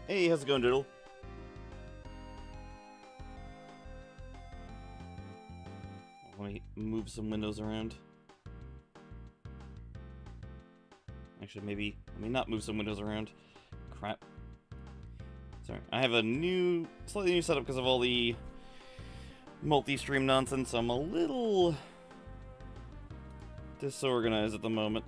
Hey, how's it going, Doodle? Let me move some windows around. Actually, maybe let me not move some windows around. Crap. Sorry, I have a slightly new setup because of all the multi-stream nonsense. So I'm a little disorganized at the moment.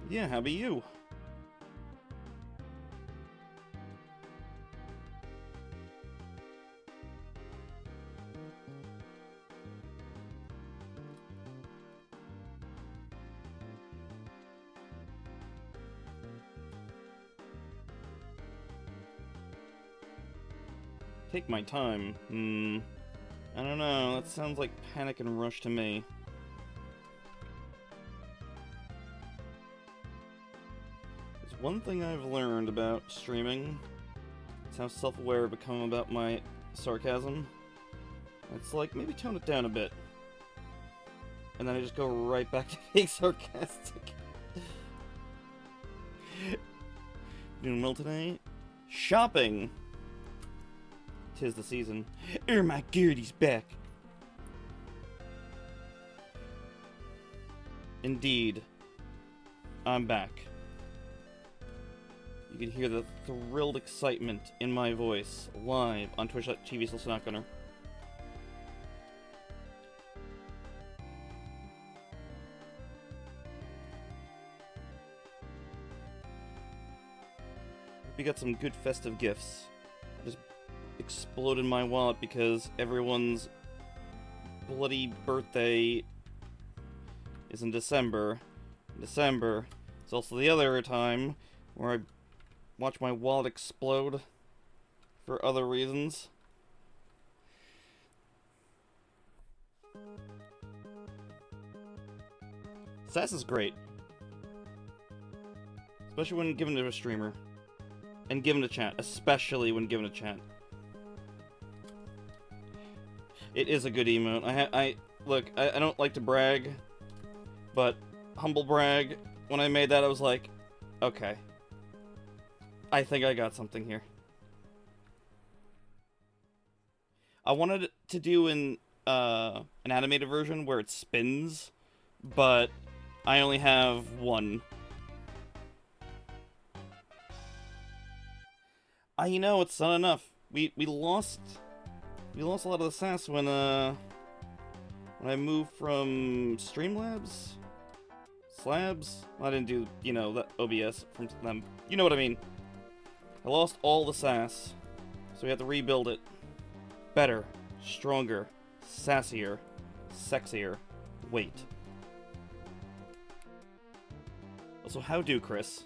Yeah, how about you? Take my time. I don't know. That sounds like panic and rush to me. There's one thing I've learned about streaming. It's how self-aware I've become about my sarcasm. It's like, maybe tone it down a bit. And then I just go right back to being sarcastic. Doing well today? Shopping! 'Tis the season. Oh my god, he's back! Indeed. I'm back. You can hear the thrilled excitement in my voice live on twitch.tv/SnotGunner. We got some good festive gifts. Just exploded my wallet because everyone's bloody birthday is in December. December is also the other time where I watch my wallet explode for other reasons. Sass is great. Especially when given to a streamer. And given to chat. Especially when given to chat. It is a good emote. Look, I don't like to brag, but humble brag, when I made that I was like, okay. I think I got something here. I wanted to do an animated version where it spins, but I only have one. You know, it's not enough. We lost a lot of the sass when I moved from Streamlabs? Slabs? I didn't do, you know, that OBS from them. You know what I mean. I lost all the sass, so we have to rebuild it. Better, stronger, sassier, sexier. Wait. Also, how do, Chris?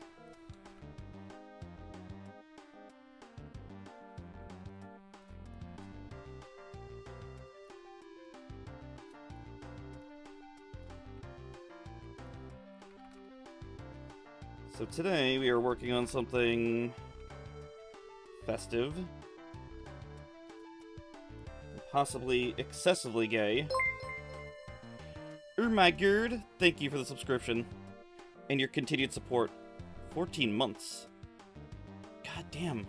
So today we are working on something festive, possibly excessively gay. Oh my god, thank you for the subscription and your continued support. 14 months. God damn.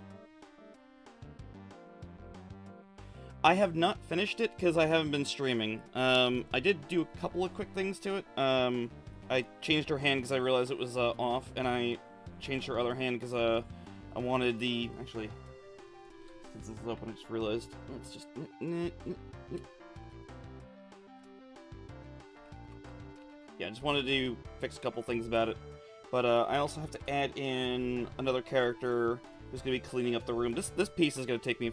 I have not finished it because I haven't been streaming. I did do a couple of quick things to it. I changed her hand because I realized it was off, and I changed her other hand because I wanted the... Actually, since this is open, I just realized. Let's just... Yeah, I just wanted to fix a couple things about it. But I also have to add in another character who's going to be cleaning up the room. This piece is going to take me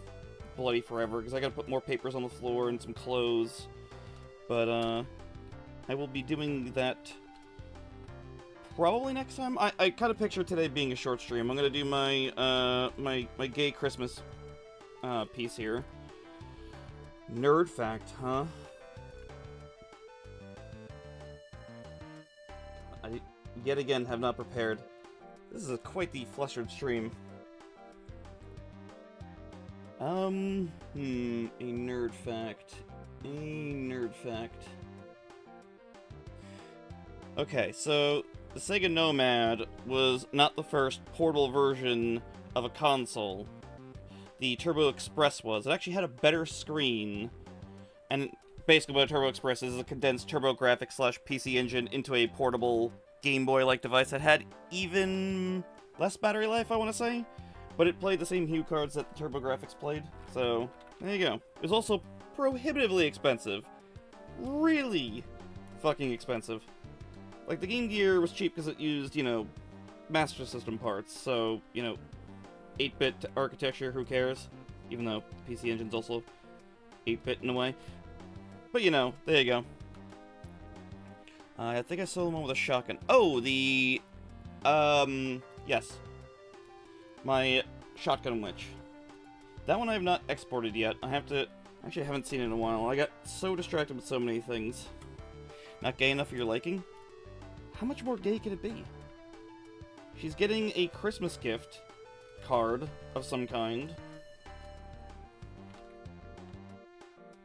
bloody forever because I got to put more papers on the floor and some clothes. But I will be doing that probably next time. I kind of picture today being a short stream. I'm gonna do my my gay Christmas piece here. Nerd fact, huh? I yet again have not prepared. This is quite the flustered stream. A nerd fact. A nerd fact. Okay, so the Sega Nomad was not the first portable version of a console. The Turbo Express was. It actually had a better screen, and basically what a Turbo Express is a condensed TurboGrafx/PC Engine into a portable Game Boy-like device that had even less battery life, I want to say, but it played the same hue cards that the TurboGrafx played, so there you go. It was also prohibitively expensive. Really fucking expensive. Like, the Game Gear was cheap because it used, you know, Master System parts, so, you know, 8-bit architecture, who cares? Even though the PC Engine's also 8-bit in a way. But, you know, there you go. I think I saw the one with a shotgun. Oh, yes. My shotgun witch. That one I have not exported yet. I have to... Actually, I haven't seen it in a while. I got so distracted with so many things. Not gay enough for your liking? How much more gay can it be? She's getting a Christmas gift card of some kind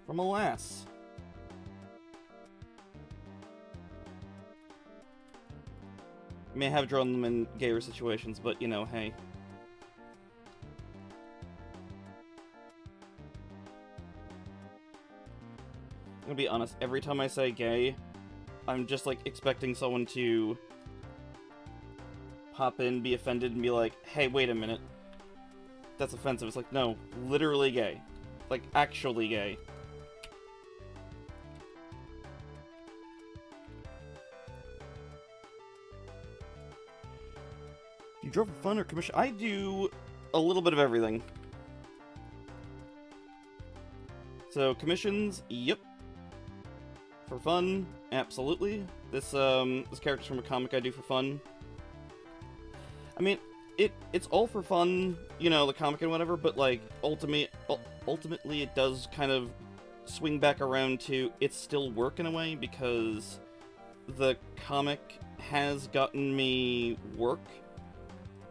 from a lass. I may have drawn them in gayer situations, but, you know, hey. I'm gonna be honest, every time I say gay, I'm just, like, expecting someone to pop in, be offended, and be like, hey, wait a minute. That's offensive. It's like, no, literally gay. Like, actually gay. Do you draw for fun or commission? I do a little bit of everything. So, commissions, yep. For fun, absolutely. This character's from a comic I do for fun. I mean, it's all for fun, you know, the comic and whatever, but, like, ultimately it does kind of swing back around to it's still work in a way, because the comic has gotten me work.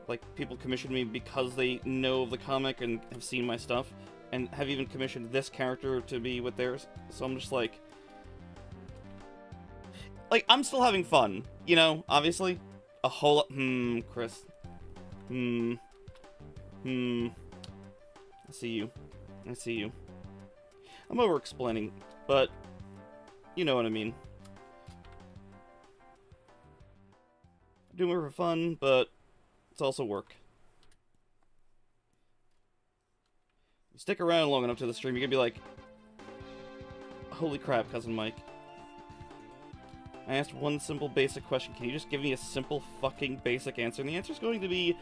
Like, people commission me because they know of the comic and have seen my stuff, and have even commissioned this character to be with theirs, so I'm just like, I'm still having fun, you know, obviously. A whole lot. Chris. I see you. I see you. I'm over-explaining, but you know what I mean. I'm doing it for fun, but it's also work. You stick around long enough to the stream, you're gonna be like, holy crap, Cousin Mike. I asked one simple basic question. Can you just give me a simple fucking basic answer? And the answer's going to be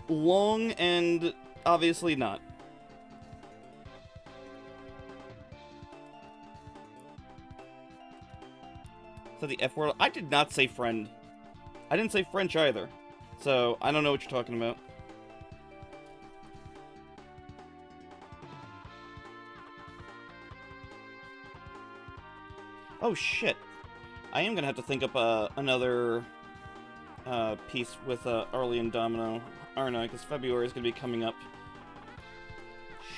long and obviously not. So the F word? I did not say friend. I didn't say French either. So I don't know what you're talking about. Oh shit. I am gonna have to think up another piece with Arlie and Domino, aren't I? Because February is gonna be coming up.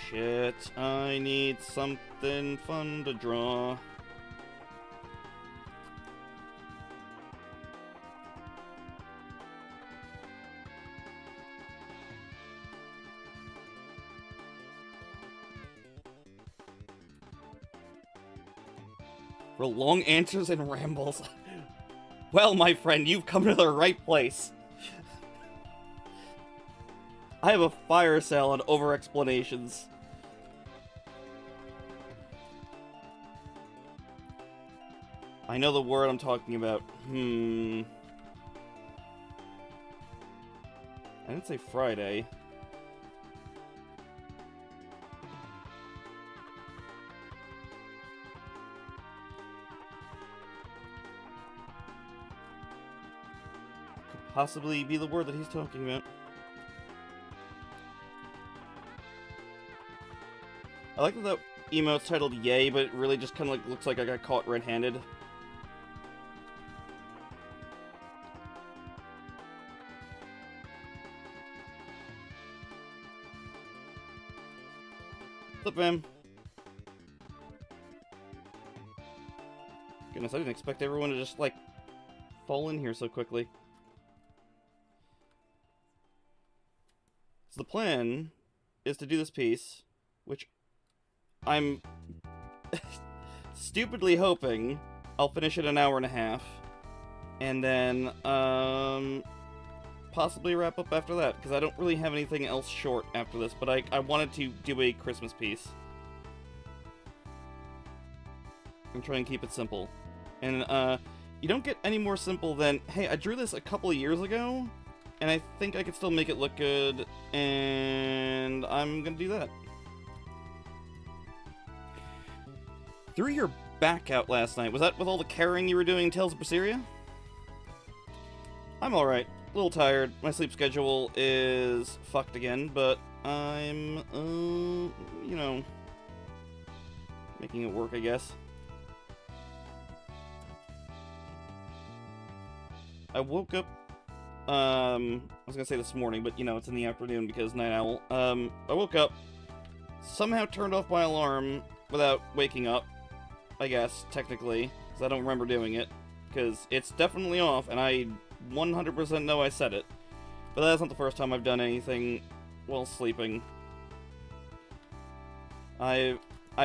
Shit, I need something fun to draw. For long answers and rambles. Well, my friend, you've come to the right place. I have a fire sale on over-explanations. I know the word I'm talking about. I didn't say Friday. Could possibly be the word that he's talking about. I like that the emote's titled Yay, but it really just kind of looks like I got caught red-handed. What's up, fam? Goodness, I didn't expect everyone to just, like, fall in here so quickly? So the plan is to do this piece, which I'm stupidly hoping I'll finish it in an hour and a half, and then possibly wrap up after that, because I don't really have anything else short after this, but I wanted to do a Christmas piece. I'm trying to keep it simple. And you don't get any more simple than, hey, I drew this a couple of years ago, and I think I could still make it look good, and I'm gonna do that. Threw your back out last night. Was that with all the carrying you were doing in Tales of Berseria? I'm alright. A little tired. My sleep schedule is fucked again, but I'm, you know, making it work, I guess. I woke up, I was gonna say this morning, but, you know, it's in the afternoon because night owl. I woke up, somehow turned off my alarm without waking up, I guess, technically, because I don't remember doing it, because it's definitely off, and I 100% know I said it. But that's not the first time I've done anything while sleeping. I've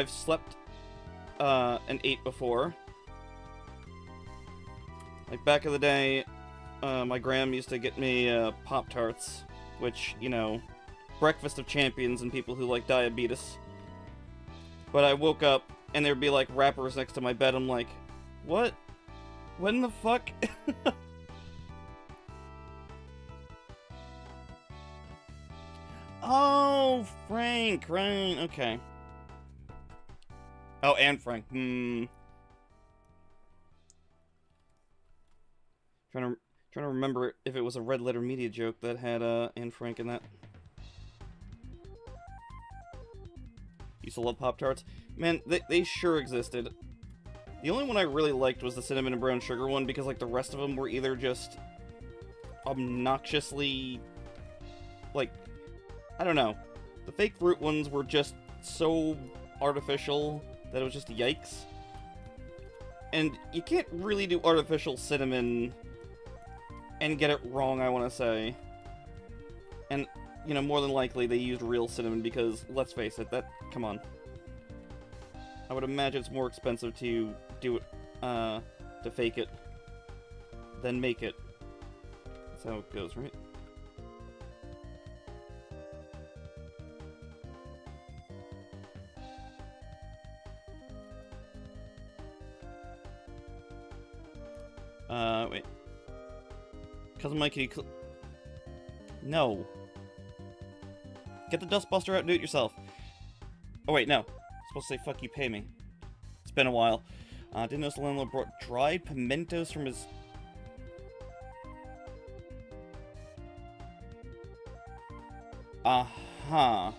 slept, and ate before. Like, back in the day, my gram used to get me, Pop-Tarts, which, you know, breakfast of champions and people who like diabetes. But I woke up, and there'd be, like, wrappers next to my bed. I'm like, what? When the fuck? Oh, Frank, right, okay. Oh, and Frank, Trying to remember if it was a Red Letter Media joke that had, Anne Frank in that. Used to love Pop-Tarts. Man, they sure existed. The only one I really liked was the cinnamon and brown sugar one, because, like, the rest of them were either just obnoxiously, like, I don't know. The fake fruit ones were just so artificial that it was just yikes. And you can't really do artificial cinnamon and get it wrong, I want to say. And, you know, more than likely they used real cinnamon because, let's face it, come on. I would imagine it's more expensive to do it, to fake it than make it. That's how it goes, right? Wait. Cousin Mike, can you No. Get the dustbuster out and do it yourself. Oh wait, no. I'm supposed to say, fuck you, pay me. It's been a while. Didn't notice the landlord brought dried pimentos from his... Uh-huh.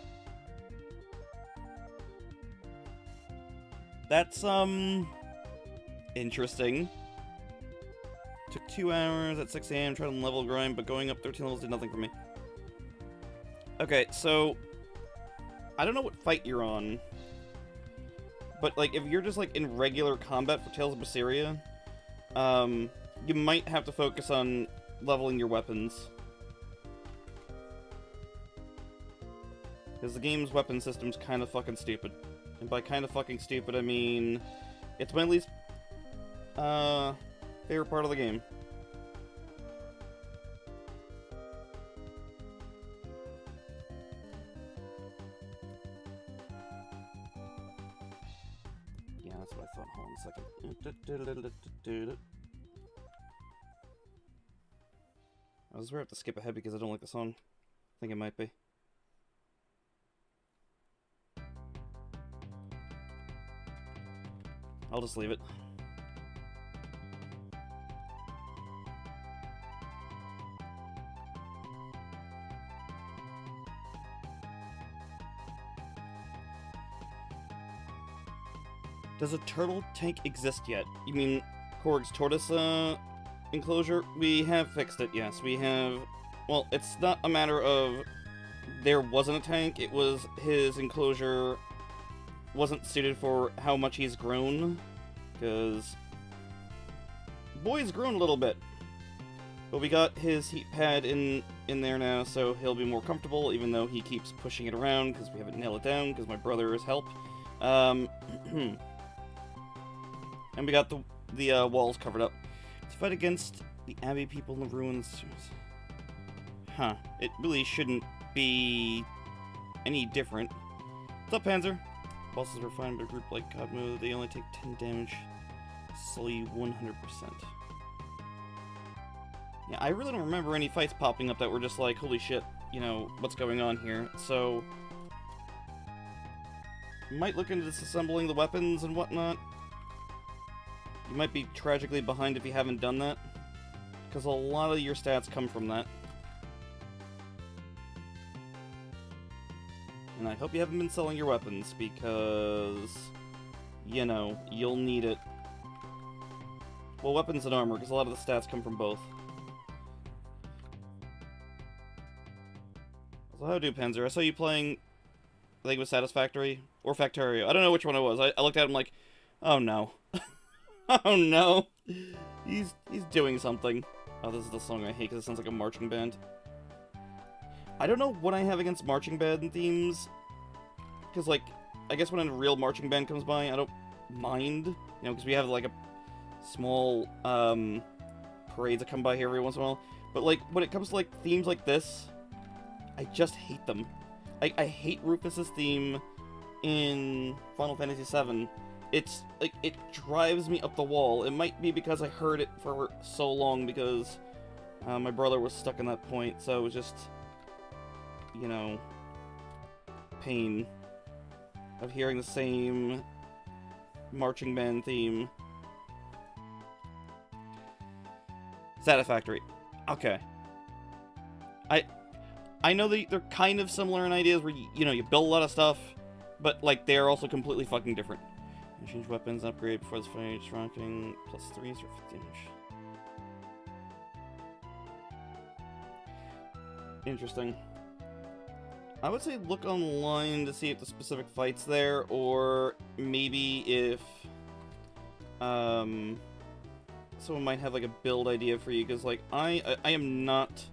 That's, interesting. Took 2 hours at 6 AM, tried to level grind, but going up 13 levels did nothing for me. Okay, so... I don't know what fight you're on. But, like, if you're just, like, in regular combat for Tales of Berseria, you might have to focus on leveling your weapons. Because the game's weapon system's kind of fucking stupid. And by kind of fucking stupid, I mean... It's my least... favorite part of the game. Yeah, that's what I thought. Hold on a second. I was where I have to skip ahead because I don't like the song. I think it might be. I'll just leave it. Does a turtle tank exist yet? You mean Korg's tortoise enclosure? We have fixed it, yes. We have... Well, it's not a matter of there wasn't a tank, it was his enclosure wasn't suited for how much he's grown, because boy's grown a little bit. But we got his heat pad in there now, so he'll be more comfortable, even though he keeps pushing it around, because we haven't nailed it down, because my brother is help. And we got the walls covered up. Let's fight against the Abbey people in the ruins. Huh. It really shouldn't be any different. What's up, Panzer? Bosses are fine, but a group like God mode, they only take 10 damage. Slowly 100%. Yeah, I really don't remember any fights popping up that were just like, holy shit, you know, what's going on here. So, you might look into disassembling the weapons and whatnot. You might be tragically behind if you haven't done that, because a lot of your stats come from that. And I hope you haven't been selling your weapons, because, you know, you'll need it. Well, weapons and armor, because a lot of the stats come from both. So how do, Panzer? I saw you playing, I think it was Satisfactory, or Factorio. I don't know which one it was. I looked at him like, oh no. Oh no. He's doing something. Oh, this is the song I hate, because it sounds like a marching band. I don't know what I have against marching band themes, because, like, I guess when a real marching band comes by, I don't mind, you know, because we have, like, a small, parades that come by here every once in a while, but, like, when it comes to, like, themes like this, I just hate them. I hate Rufus's theme in Final Fantasy VII. It's, like, it drives me up the wall. It might be because I heard it for so long, because my brother was stuck in that point, so it was just, you know, pain of hearing the same marching band theme. Satisfactory. Okay. I know that they're kind of similar in ideas where, you know, you build a lot of stuff, but, like, they're also completely fucking different. Change weapons, upgrade before this fight, rocketing, +3 or 50 damage. Interesting. I would say look online to see if the specific fight's there, or maybe if, someone might have, like, a build idea for you, because, like, I am not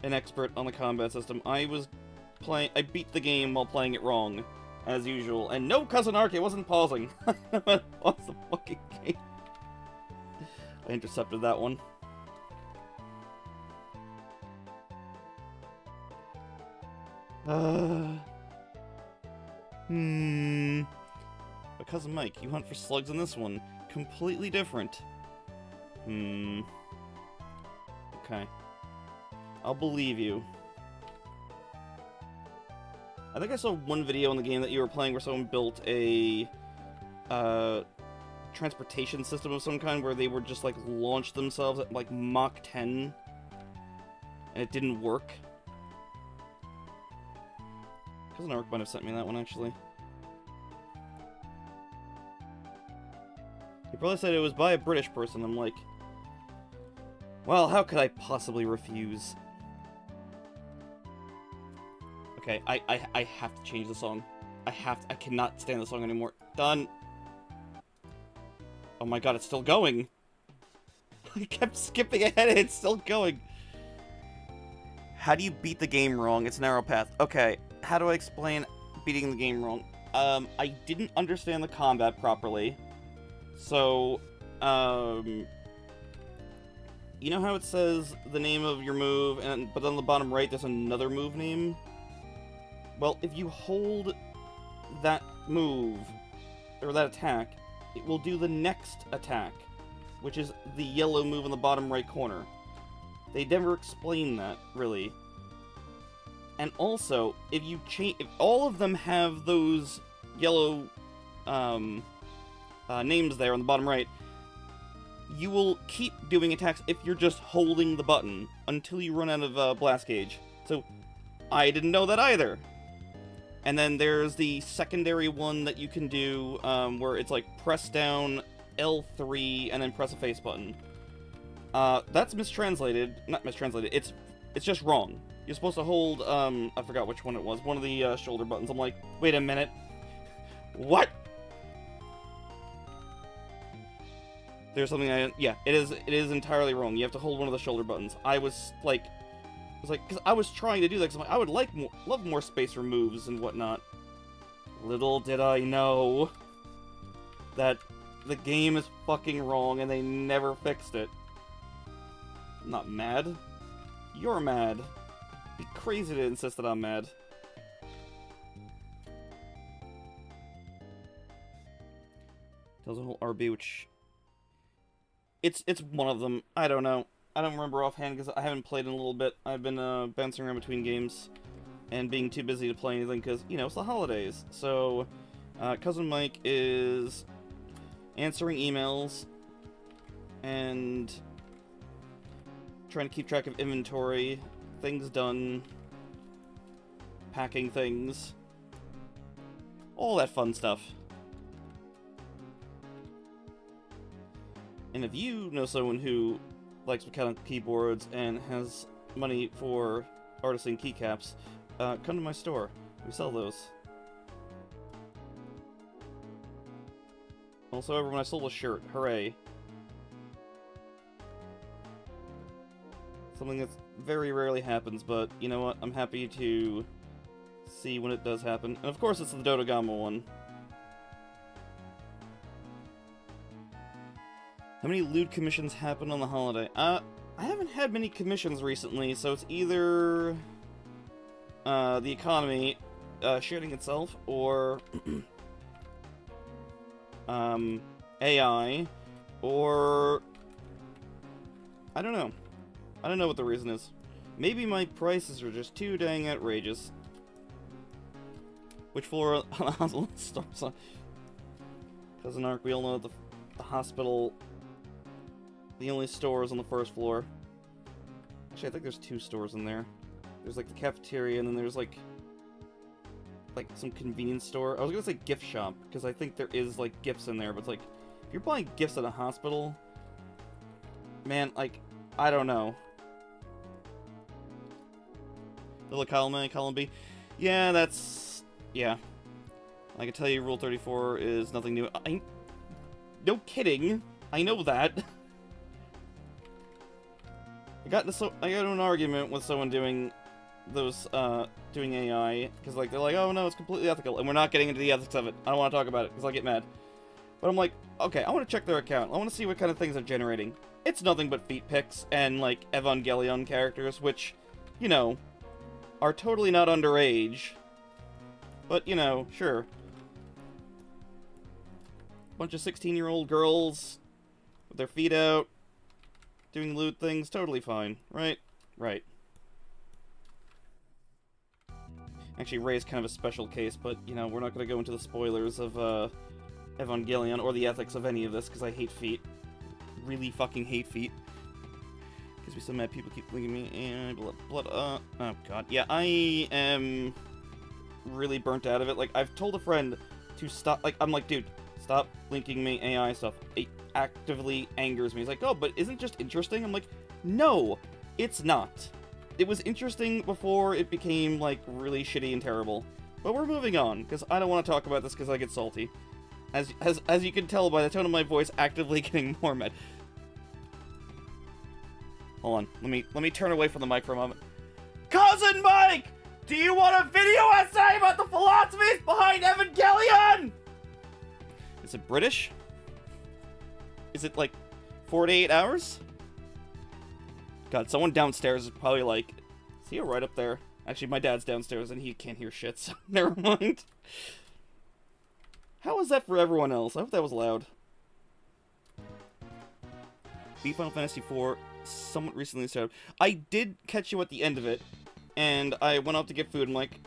an expert on the combat system. I beat the game while playing it wrong, as usual. And no, Cousin Ark, it wasn't pausing. I paused the fucking game. I intercepted that one. But Cousin Mike, you hunt for slugs in this one. Completely different. Okay. I'll believe you. I think I saw one video in the game that you were playing where someone built a transportation system of some kind where they would just, like, launch themselves at, like, Mach 10, and it didn't work. Cousin Ark might have sent me that one, actually. He probably said it was by a British person. I'm like, well, how could I possibly refuse? Okay, I have to change the song. I cannot stand the song anymore. Done. Oh my god, it's still going. I kept skipping ahead and it's still going. How do you beat the game wrong? It's narrow path. Okay, how do I explain beating the game wrong? I didn't understand the combat properly. So, you know how it says the name of your move, but on the bottom right there's another move name? Well, if you hold that move, or that attack, it will do the next attack, which is the yellow move in the bottom right corner. They never explain that, really. And also, if all of them have those yellow names there on the bottom right, you will keep doing attacks if you're just holding the button until you run out of blast gauge. So, I didn't know that either. And then there's the secondary one that you can do, where it's like press down L3 and then press a face button. That's mistranslated. Not mistranslated. It's just wrong. You're supposed to hold, I forgot which one it was. One of the shoulder buttons. I'm like, wait a minute. What? There's something yeah, it is entirely wrong. You have to hold one of the shoulder buttons. I was like, because I was trying to do that, because I would love more space for moves and whatnot. Little did I know that the game is fucking wrong and they never fixed it. I'm not mad. You're mad. It'd be crazy to insist that I'm mad. Tells a whole RB, which... It's one of them. I don't know. I don't remember offhand because I haven't played in a little bit. I've been bouncing around between games and being too busy to play anything because, you know, it's the holidays. So, Cousin Mike is answering emails and trying to keep track of inventory, things done, packing things, all that fun stuff. And if you know someone who likes mechanical keyboards and has money for artisan keycaps, come to my store. We sell those. Also, everyone, I sold a shirt. Hooray. Something that very rarely happens, but you know what? I'm happy to see when it does happen. And of course, it's the Dodogama one. How many loot commissions happen on the holiday? I haven't had many commissions recently, so it's either the economy shitting itself, or AI, or I don't know. I don't know what the reason is. Maybe my prices are just too dang outrageous. Which floor on the hospital stores on? Cousin Ark, we all know the hospital. The only store is on the first floor. Actually, I think there's two stores in there. There's like the cafeteria, and then there's like some convenience store. I was gonna say gift shop, because I think there is like gifts in there, but it's like, if you're buying gifts at a hospital, man, like, I don't know. Little column A, column B. Yeah, that's... yeah. I can tell you Rule 34 is nothing new. No kidding! I know that. I got in an argument with someone doing those, doing AI, because, like, they're like, oh, no, it's completely ethical, and we're not getting into the ethics of it. I don't want to talk about it, because I'll get mad. But I'm like, okay, I want to check their account. I want to see what kind of things they're generating. It's nothing but feet pics and, like, Evangelion characters, which, you know, are totally not underage. But, you know, sure. Bunch of 16-year-old girls with their feet out, doing lewd things, totally fine, right? Right. Actually, Ray's kind of a special case, but, you know, we're not going to go into the spoilers of, Evangelion, or the ethics of any of this, because I hate feet. Really fucking hate feet. Gives me so mad people keep linking me, and oh god. Yeah, I am really burnt out of it. Like, I've told a friend to stop, like, I'm like, dude, stop linking me AI stuff. It actively angers me. He's like, oh, but isn't it just interesting? I'm like, no, it's not. It was interesting before it became, like, really shitty and terrible. But we're moving on, because I don't want to talk about this because I get salty. As you can tell by the tone of my voice, actively getting more mad. Hold on, let me turn away from the mic for a moment. Cousin Mike! Do you want a video essay about the philosophies behind Evangelion? Is it British? Is it, like, 48 hours? God, someone downstairs is probably like, see you right up there. Actually, my dad's downstairs and he can't hear shit, so never mind. How was that for everyone else? I hope that was loud. Beat Final Fantasy IV somewhat recently started. I did catch you at the end of it, and I went out to get food and like,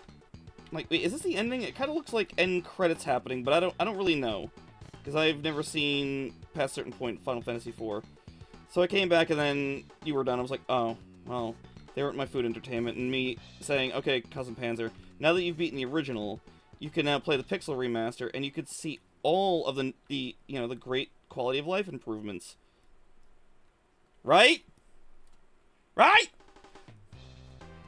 wait, is this the ending? It kind of looks like end credits happening, but I don't really know, because I've never seen past a certain point in Final Fantasy IV. So I came back and then you were done. I was like, oh, well, they weren't my food entertainment, and me saying, okay, Cousin Panzer, now that you've beaten the original, you can now play the Pixel Remaster, and you could see all of the you know, the great quality of life improvements. Right? Right?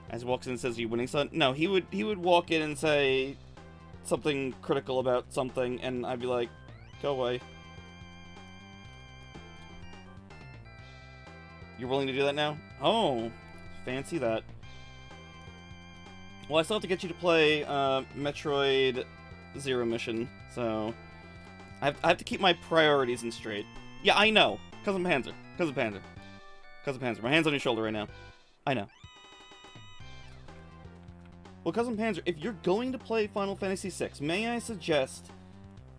As he walks in and says, you winning, son? No, he would walk in and say something critical about something, and I'd be like, go away. You're willing to do that now? Oh, fancy that. Well, I still have to get you to play Metroid Zero Mission, so I have to keep my priorities in straight. Yeah, I know. Cousin Panzer. Cousin Panzer. Cousin Panzer. My hand's on your shoulder right now. I know. Well, Cousin Panzer, if you're going to play Final Fantasy VI, may I suggest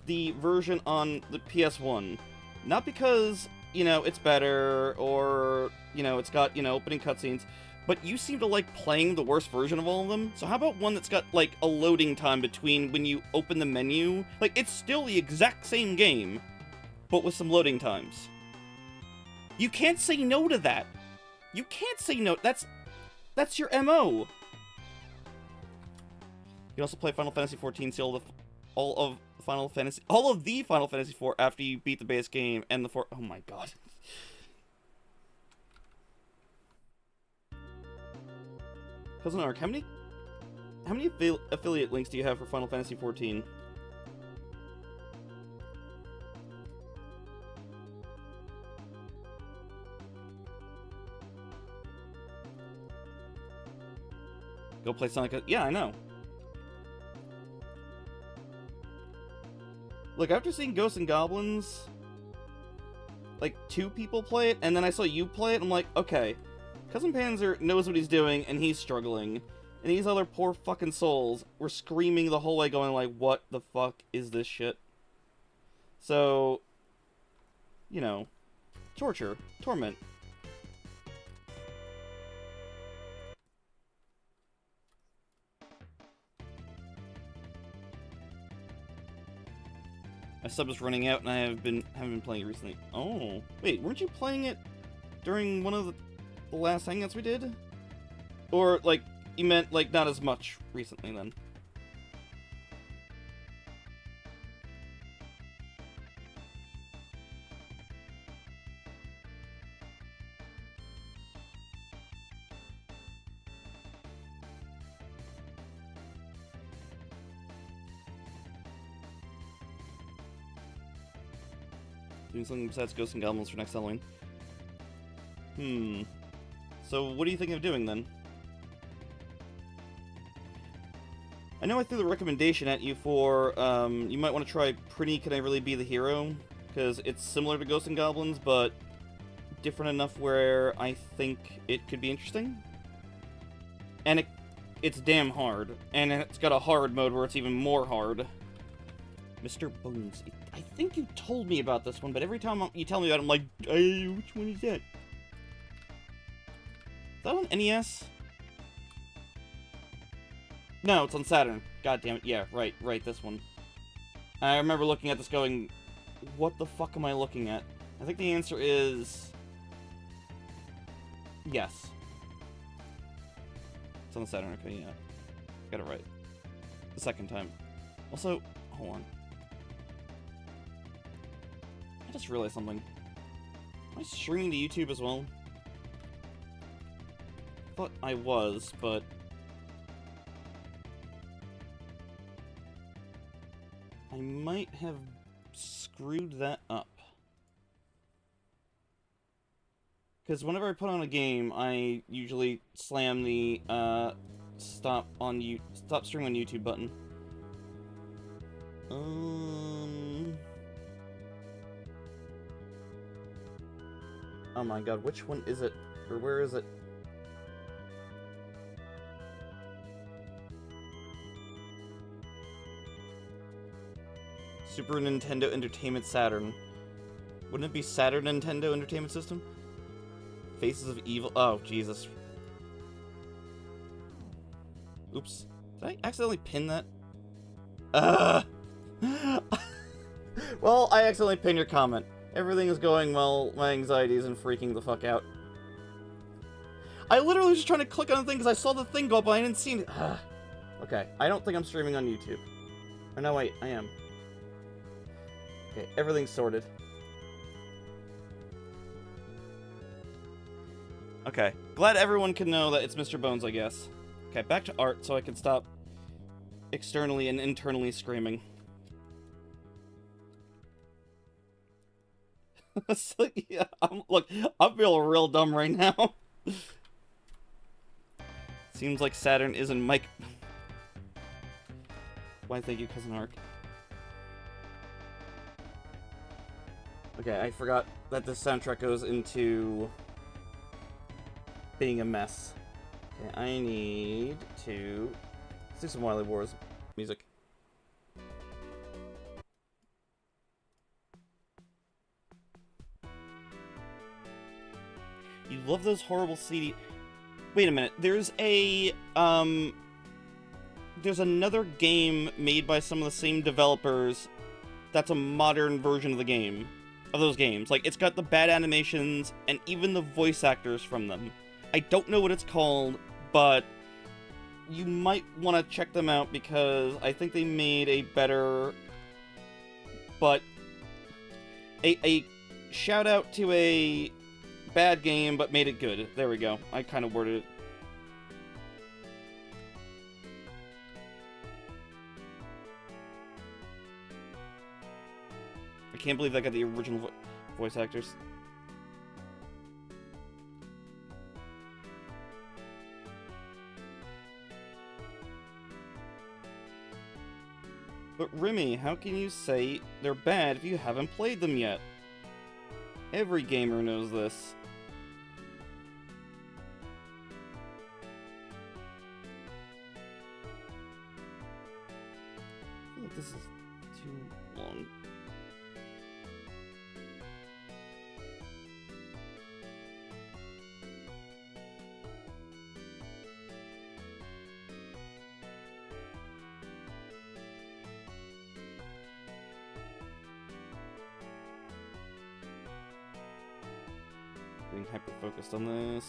the version on the PS1? Not because, you know, it's better, or, you know, it's got, you know, opening cutscenes, but you seem to like playing the worst version of all of them. So how about one that's got, like, a loading time between when you open the menu? Like, it's still the exact same game, but with some loading times. You can't say no to that. You can't say no. That's your MO. You can also play Final Fantasy XIV, see all of the Final Fantasy IV after you beat the base game and the oh my god. Cousin Ark, how many affiliate links do you have for Final Fantasy XIV? Go play Sonic. Yeah, I know. Look, after seeing Ghosts and Goblins, like, 2 people play it, and then I saw you play it, I'm like, okay, Cousin Panzer knows what he's doing, and he's struggling, and these other poor fucking souls were screaming the whole way, going like, what the fuck is this shit? So, you know, torture, torment. My sub is running out, and I haven't been playing it recently. Oh, wait, weren't you playing it during one of the last hangouts we did? Or, like, you meant, like, not as much recently, then? Doing something besides Ghosts and Goblins for next Halloween. So what are you thinking of doing, then? I know I threw the recommendation at you for, you might want to try Pretty Can I Really Be the Hero? Because it's similar to Ghosts and Goblins, but different enough where I think it could be interesting. And it's damn hard. And it's got a hard mode where it's even more hard. Mr. Bones. I think you told me about this one, but every time you tell me about it, I'm like, hey, which one is that? Is that on NES? No, it's on Saturn. God damn it. Yeah, right, this one. I remember looking at this going, what the fuck am I looking at? I think the answer is... yes. It's on the Saturn, okay, yeah. Got it right. The second time. Also, hold on. I just realized something. Am I streaming to YouTube as well? I thought I was, but... I might have screwed that up. Because whenever I put on a game, I usually slam the, stop stream on YouTube button. Oh my god, which one is it? Or where is it? Super Nintendo Entertainment Saturn. Wouldn't it be Saturn Nintendo Entertainment System? Faces of Evil. Oh, Jesus. Oops. Did I accidentally pin that? Well, I accidentally pinned your comment. Everything is going well. My anxiety isn't freaking the fuck out. I literally was just trying to click on the thing because I saw the thing go up and I didn't see it. Okay, I don't think I'm streaming on YouTube. Oh, no, wait, I am. Okay, everything's sorted. Okay, glad everyone can know that it's Mr. Bones, I guess. Okay, back to art so I can stop externally and internally screaming. It's like, yeah, look, I'm feeling real dumb right now. Seems like Saturn isn't Mike. Why, thank you, Cousin Ark. Okay, I forgot that this soundtrack goes into being a mess. Okay, I need to... Let's do some Wily Wars music. You love those horrible CD... Wait a minute, there's a, there's another game made by some of the same developers that's a modern version of the game. Of those games. Like, it's got the bad animations and even the voice actors from them. I don't know what it's called, but you might want to check them out because I think they made a better... But... A shout out to a bad game, but made it good. There we go. I kind of worded it. I can't believe I got the original voice actors. But Remy, how can you say they're bad if you haven't played them yet? Every gamer knows this. I feel like this is too long. Being hyper-focused on this.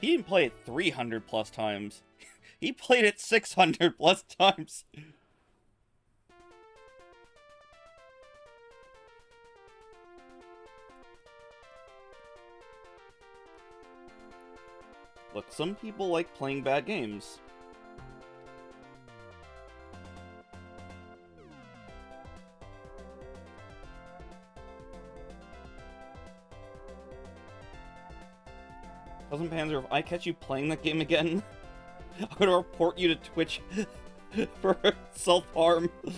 He didn't play it 300 plus times. He played it 600 plus times. Look, some people like playing bad games. Cousin Panzer, if I catch you playing that game again, I'm gonna report you to Twitch for self-harm. And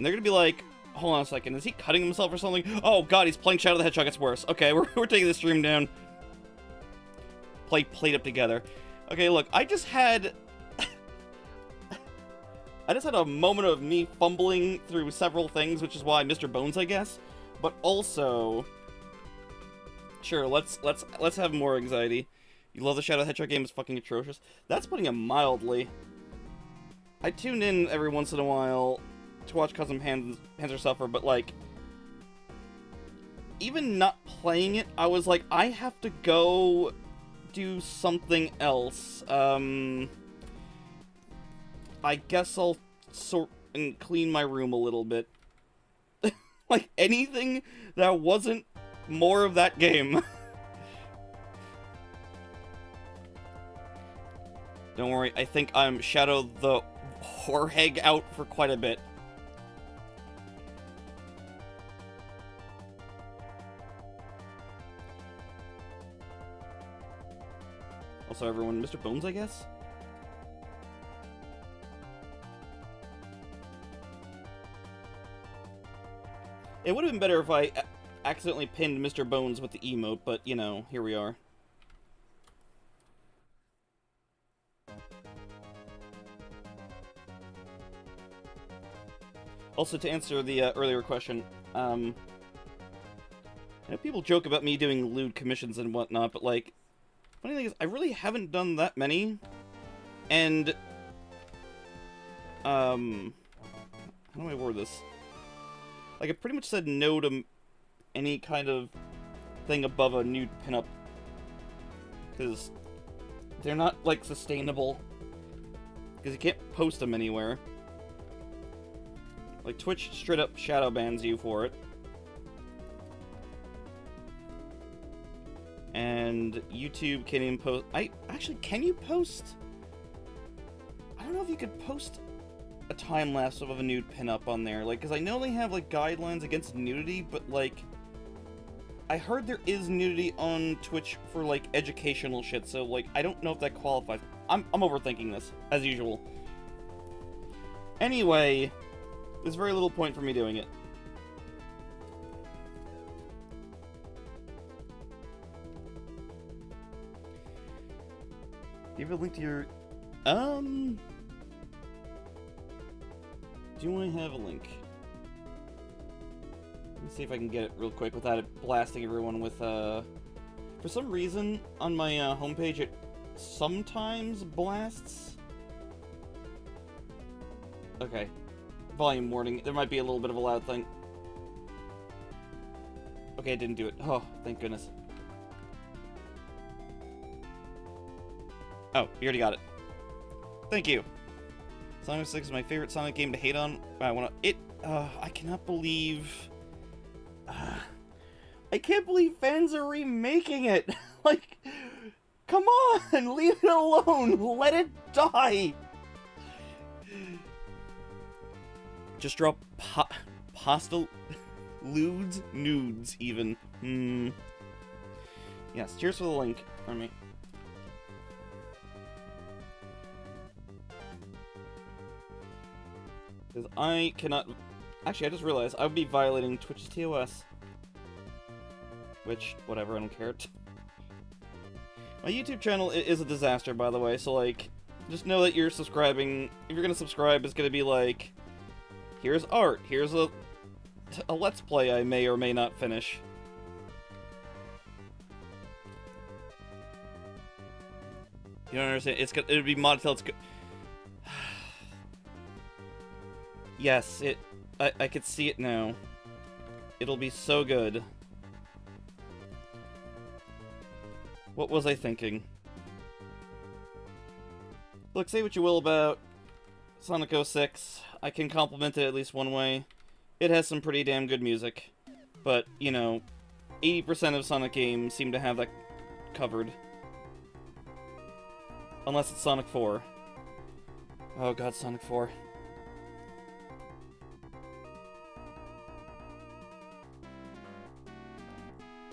they're gonna be like, hold on a second, is he cutting himself or something? Oh god, he's playing Shadow the Hedgehog, it's worse. Okay, we're taking the stream down. Played up together. Okay, look, I just had a moment of me fumbling through several things, which is why Mr. Bones, I guess. But also, sure, let's have more anxiety. You love the Shadow Hedgehog game, it's fucking atrocious. That's putting it mildly. I tune in every once in a while to watch Cousin Panzer suffer, but like, even not playing it, I was like, I have to go do something else. I guess I'll sort and clean my room a little bit. Like, anything that wasn't more of that game. Don't worry, I think I'm Shadow the Whorehag out for quite a bit. Also, everyone, Mr. Bones, I guess? It would have been better if I accidentally pinned Mr. Bones with the emote, but, you know, here we are. Also, to answer the earlier question, I know people joke about me doing lewd commissions and whatnot, but, like, funny thing is, I really haven't done that many, and, how do I word this? Like, I pretty much said no to any kind of thing above a nude pinup. Because they're not, like, sustainable. Because you can't post them anywhere. Like, Twitch straight up shadow bans you for it. And YouTube can't even post... Actually, can you post... I don't know if you could post a time-lapse of a nude pinup on there. Like, because I know they have, like, guidelines against nudity, but, like... I heard there is nudity on Twitch for, like, educational shit, so, like, I don't know if that qualifies. I'm overthinking this, as usual. Anyway, there's very little point for me doing it. Do you have a link to your... Do I have a link? Let me see if I can get it real quick without it blasting everyone with, For some reason, on my homepage, it sometimes blasts. Okay. Volume warning. There might be a little bit of a loud thing. Okay, I didn't do it. Oh, thank goodness. Oh, you already got it. Thank you. Sonic 6 is my favorite Sonic game to hate on. I cannot believe... I can't believe fans are remaking it! Like, come on! Leave it alone! Let it die! Just drop pasta... nudes, even. Yes, cheers for the link, for me. Because I cannot... Actually, I just realized I would be violating Twitch's TOS. Which, whatever, I don't care. My YouTube channel is a disaster, by the way, so, like, just know that you're subscribing... If you're gonna subscribe, it's gonna be like... Here's art, here's a Let's Play I may or may not finish. You don't understand? It'd be modded till it's good. Yes, I could see it now. It'll be so good. What was I thinking? Look, say what you will about Sonic 06. I can compliment it at least one way. It has some pretty damn good music. But, you know, 80% of Sonic games seem to have that covered. Unless it's Sonic 4. Oh god, Sonic 4.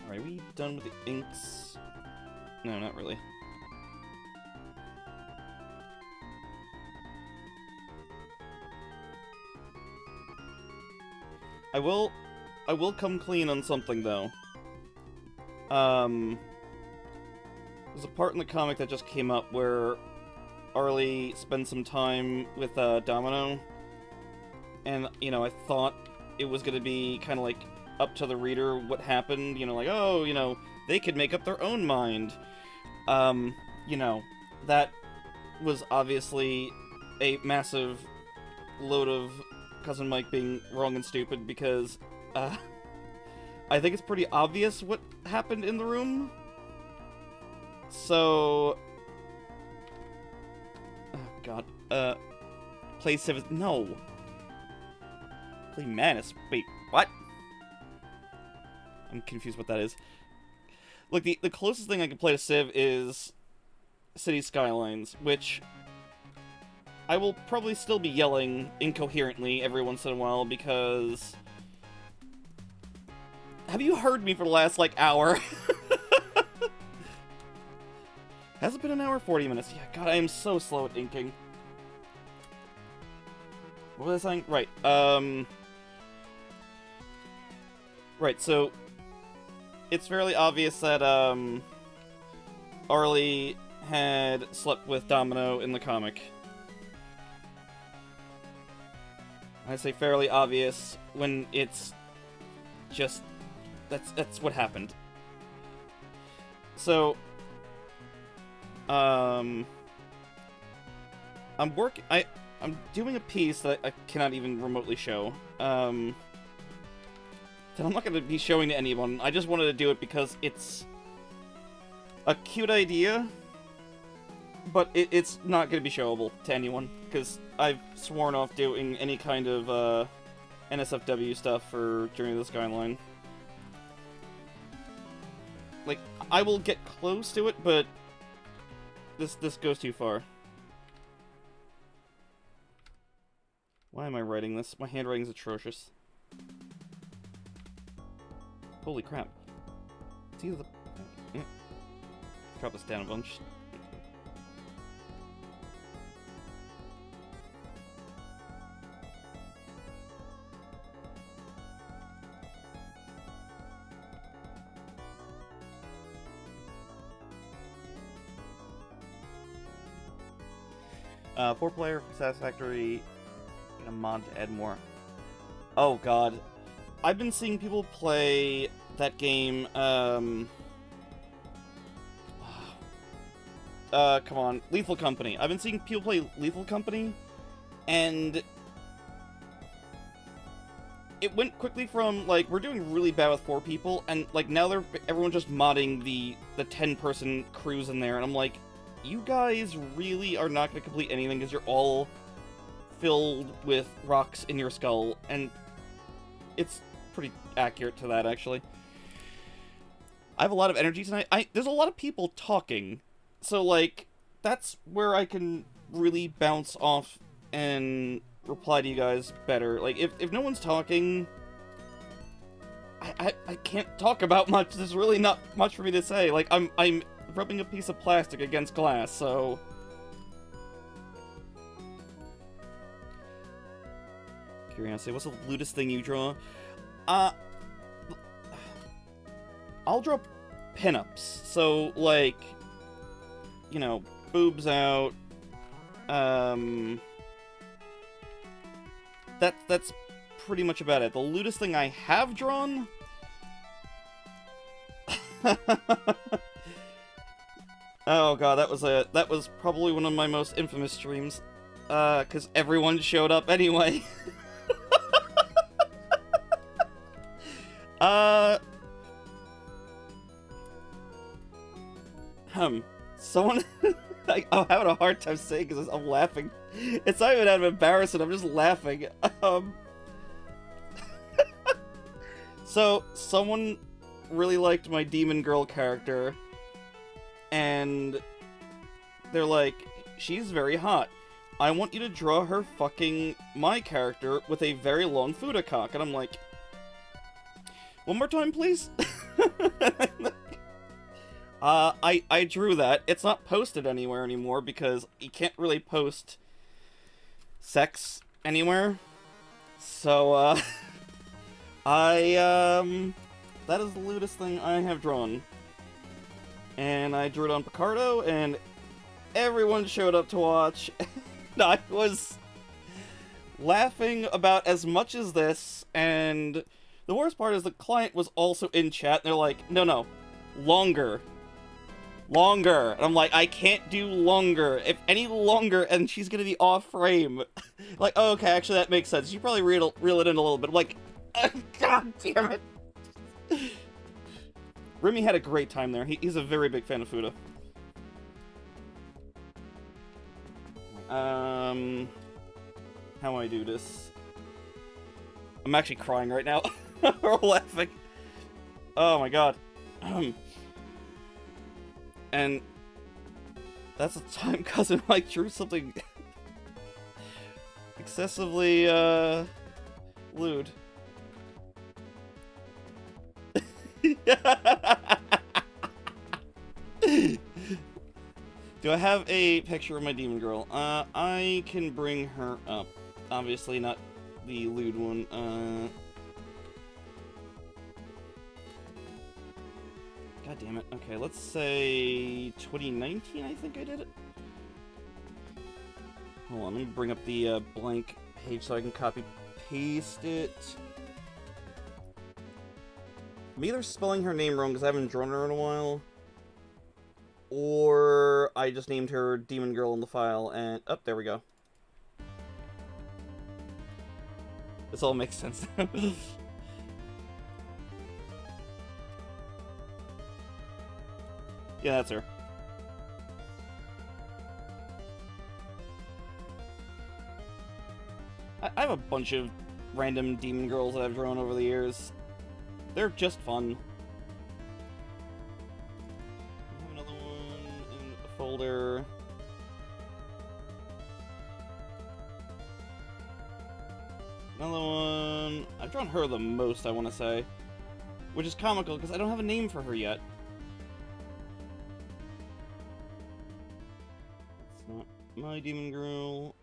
Alright, are we done with the inks? No, not really. I will come clean on something, though. There's a part in the comic that just came up where Arlie spends some time with, Domino. And, you know, I thought it was gonna be kind of like up to the reader what happened, you know, like, oh, you know, they could make up their own mind. You know, that was obviously a massive load of Cousin Mike being wrong and stupid, because, I think it's pretty obvious what happened in the room. So... Oh, God. Play Civ... No! Play Manus. Wait, what? I'm confused what that is. Look, the closest thing I can play to Civ is City Skylines, which I will probably still be yelling incoherently every once in a while, because... Have you heard me for the last, like, hour? Has it been an hour? 40 minutes. Yeah, God, I am so slow at inking. What was I saying? Right, Right, so... It's fairly obvious that, Arlie had slept with Domino in the comic. I say fairly obvious when it's just... That's what happened. So... I'm doing a piece that I cannot even remotely show. That I'm not going to be showing to anyone. I just wanted to do it because it's a cute idea, but it's not going to be showable to anyone, because I've sworn off doing any kind of NSFW stuff for Journey to the Skyline. Like, I will get close to it, but this goes too far. Why am I writing this? My handwriting's atrocious. Holy crap. It's either the... Yeah. Drop this down a bunch. 4-player satisfactory in a mod to add more. Oh god. I've been seeing people play that game, come on, Lethal Company. I've been seeing people play Lethal Company, and it went quickly from, like, we're doing really bad with 4 people, and, like, now everyone's just modding the 10-person crews in there, and I'm like, you guys really are not going to complete anything because you're all filled with rocks in your skull, and it's pretty accurate to that, actually. I have a lot of energy tonight. There's a lot of people talking, so, like, that's where I can really bounce off and reply to you guys better. Like, if no one's talking, I can't talk about much. There's really not much for me to say. Like, I'm rubbing a piece of plastic against glass, so... Curiosity, what's the lewdest thing you draw? I'll draw pinups. So, like, you know, boobs out. That's pretty much about it. The lewdest thing I have drawn? Oh god, that was probably one of my most infamous streams. 'Cause everyone showed up anyway. Someone... I'm having a hard time saying because I'm laughing. It's not even out of embarrassment, I'm just laughing. So, someone really liked my Demon Girl character, and they're like, she's very hot. I want you to draw her fucking my character with a very long Fuda cock. And I'm like, one more time, please? I drew that. It's not posted anywhere anymore because you can't really post sex anywhere. So, that is the lewdest thing I have drawn. And I drew it on Picardo, and everyone showed up to watch. I was laughing about as much as this, and the worst part is the client was also in chat, and they're like, no, longer. Longer. And I'm like, I can't do longer. If any longer, and she's gonna be off frame. Like, oh, okay, actually that makes sense. You probably reel it in a little bit. I'm like, god damn it. Remy had a great time there. He's a very big fan of Fuda. How do I do this? I'm actually crying right now. Or laughing. Oh my god. And that's the time Cousin Mike drew something excessively, lewd. Do I have a picture of my Demon Girl? I can bring her up. Obviously not the lewd one. God damn it. Okay, let's say 2019, I think I did it. Hold on, let me bring up the blank page so I can copy-paste it. I'm either spelling her name wrong because I haven't drawn her in a while, or I just named her Demon Girl in the file, and... oh, there we go. This all makes sense now. Yeah, that's her. I have a bunch of random Demon Girls that I've drawn over the years. They're just fun. folder. Another one. I've drawn her the most, I want to say. Which is comical, because I don't have a name for her yet. It's not my demon girl.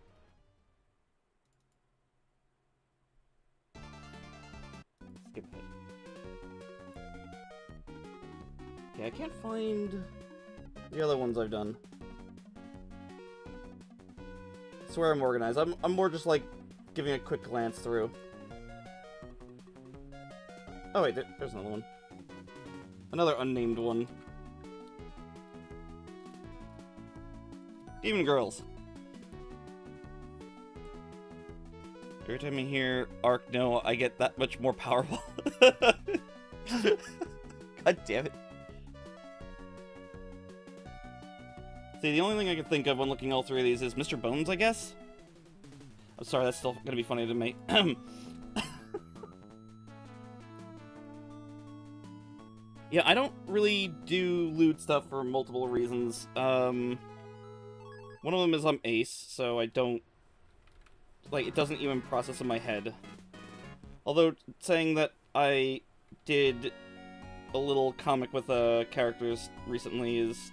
Skip it. Okay, I can't find the other ones I've done. I swear I'm organized. I'm more just like giving a quick glance through. Oh wait, there's another one. Another unnamed one. Demon Girls. Every time I hear Arc No, I get that much more powerful. God damn it. See, the only thing I can think of when looking at all three of these is Mr. Bones, I guess? I'm sorry, that's still gonna be funny to me. Yeah, I don't really do lewd stuff for multiple reasons. One of them is I'm ace, so I don't... Like, it doesn't even process in my head. Although, saying that I did a little comic with characters recently is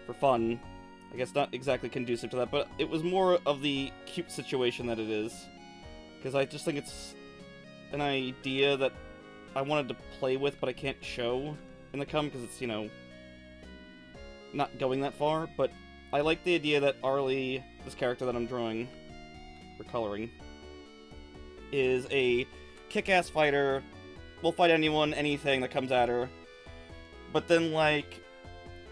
for fun. I guess not exactly conducive to that, but it was more of the cute situation that it is. Because I just think it's an idea that I wanted to play with, but I can't show in the comic because it's, you know, not going that far. But I like the idea that Arlie, this character that I'm drawing, or coloring, is a kick-ass fighter, will fight anyone, anything that comes at her, but then, like,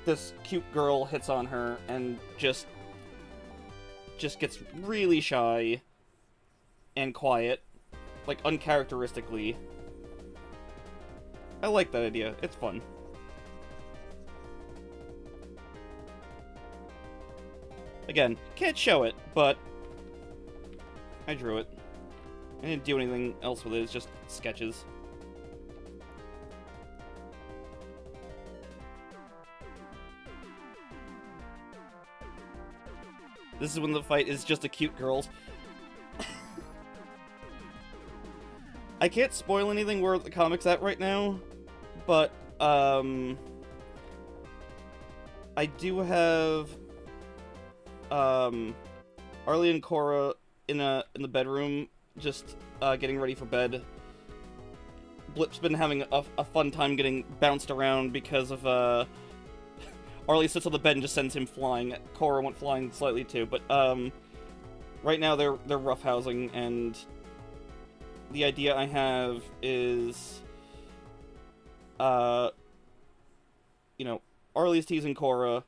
this cute girl hits on her and just gets really shy and quiet, like, uncharacteristically. I like that idea. It's fun. Again, can't show it, but I drew it. I didn't do anything else with it, it's just sketches. This is when the fight is just a cute girls. I can't spoil anything where the comic's at right now, but, I do have, Arlie and Cora in the bedroom, just, getting ready for bed. Blip's been having a fun time getting bounced around because of, Arlie sits on the bed and just sends him flying. Cora went flying slightly too, but, right now they're roughhousing, and the idea I have is, you know, Arlie's teasing Cora.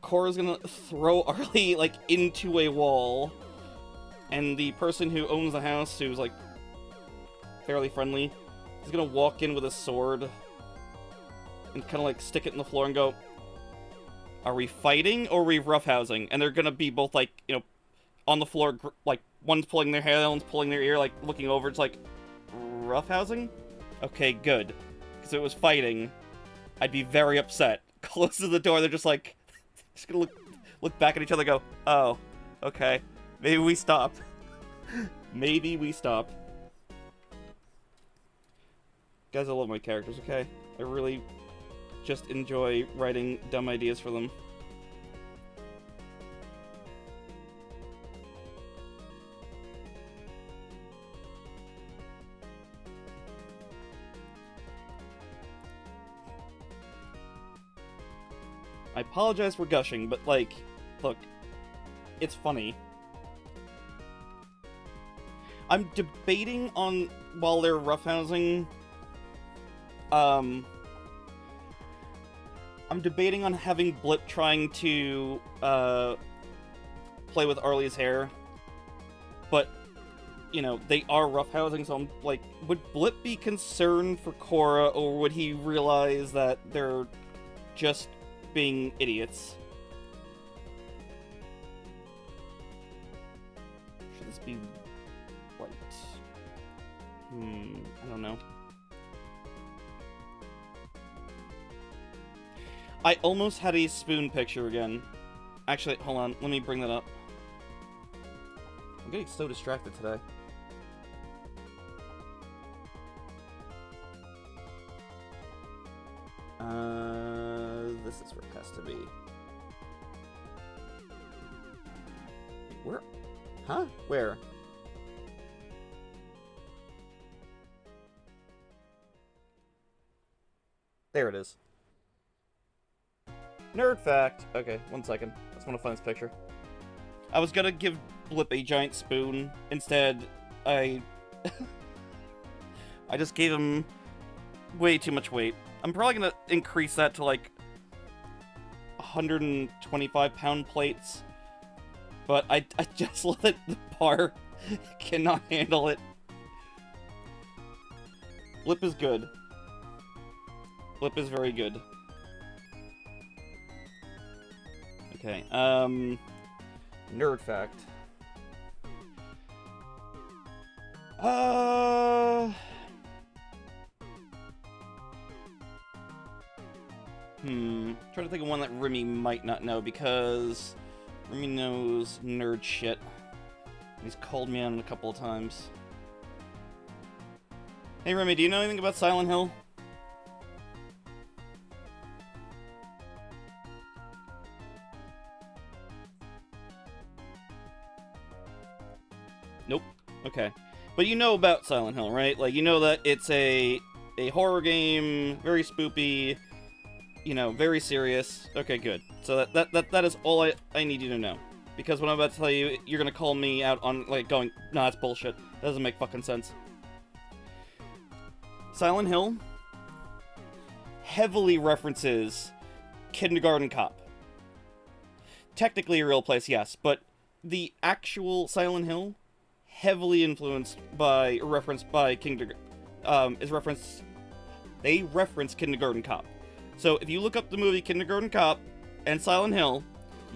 Cora's gonna throw Arlie, like, into a wall, and the person who owns the house, who's, like, fairly friendly, is gonna walk in with a sword and kind of, like, stick it in the floor and go, "Are we fighting or are we roughhousing?" And they're gonna be both, like, you know, on the floor, like, one's pulling their hair, the other one's pulling their ear, like, looking over. It's like, roughhousing? Okay, good. Because if it was fighting, I'd be very upset. Close to the door, they're just like, just gonna look back at each other and go, oh, okay. Maybe we stop. Maybe we stop. Guys, I love my characters, okay? I really just enjoy writing dumb ideas for them. I apologize for gushing, but, like, look, it's funny. I'm debating on, while they're roughhousing, I'm debating on having Blip trying to, play with Arlie's hair, but, you know, they are roughhousing, so I'm like, would Blip be concerned for Cora, or would he realize that they're just being idiots? Should this be white? I don't know. I almost had a spoon picture again. Actually, hold on. Let me bring that up. I'm getting so distracted today. This is where it has to be. Where? Huh? Where? There it is. Nerd fact. Okay, 1 second. I just want to find this picture. I was gonna give Blip a giant spoon. Instead, I just gave him way too much weight. I'm probably gonna increase that to like 125-pound plates. But I just let the bar cannot handle it. Blip is good. Blip is very good. Okay, nerd fact. Trying to think of one that Remy might not know, because Remy knows nerd shit. He's called me on it a couple of times. Hey Remy, do you know anything about Silent Hill? Nope. Okay. But you know about Silent Hill, right? Like, you know that it's a horror game, very spoopy, you know, very serious. Okay, good. So that is all I need you to know. Because what I'm about to tell you, you're gonna call me out on, like, going, nah, that's bullshit. That doesn't make fucking sense. Silent Hill heavily references Kindergarten Cop. Technically a real place, yes, but the actual Silent Hill, heavily influenced by, referenced by they reference Kindergarten Cop. So if you look up the movie Kindergarten Cop and Silent Hill,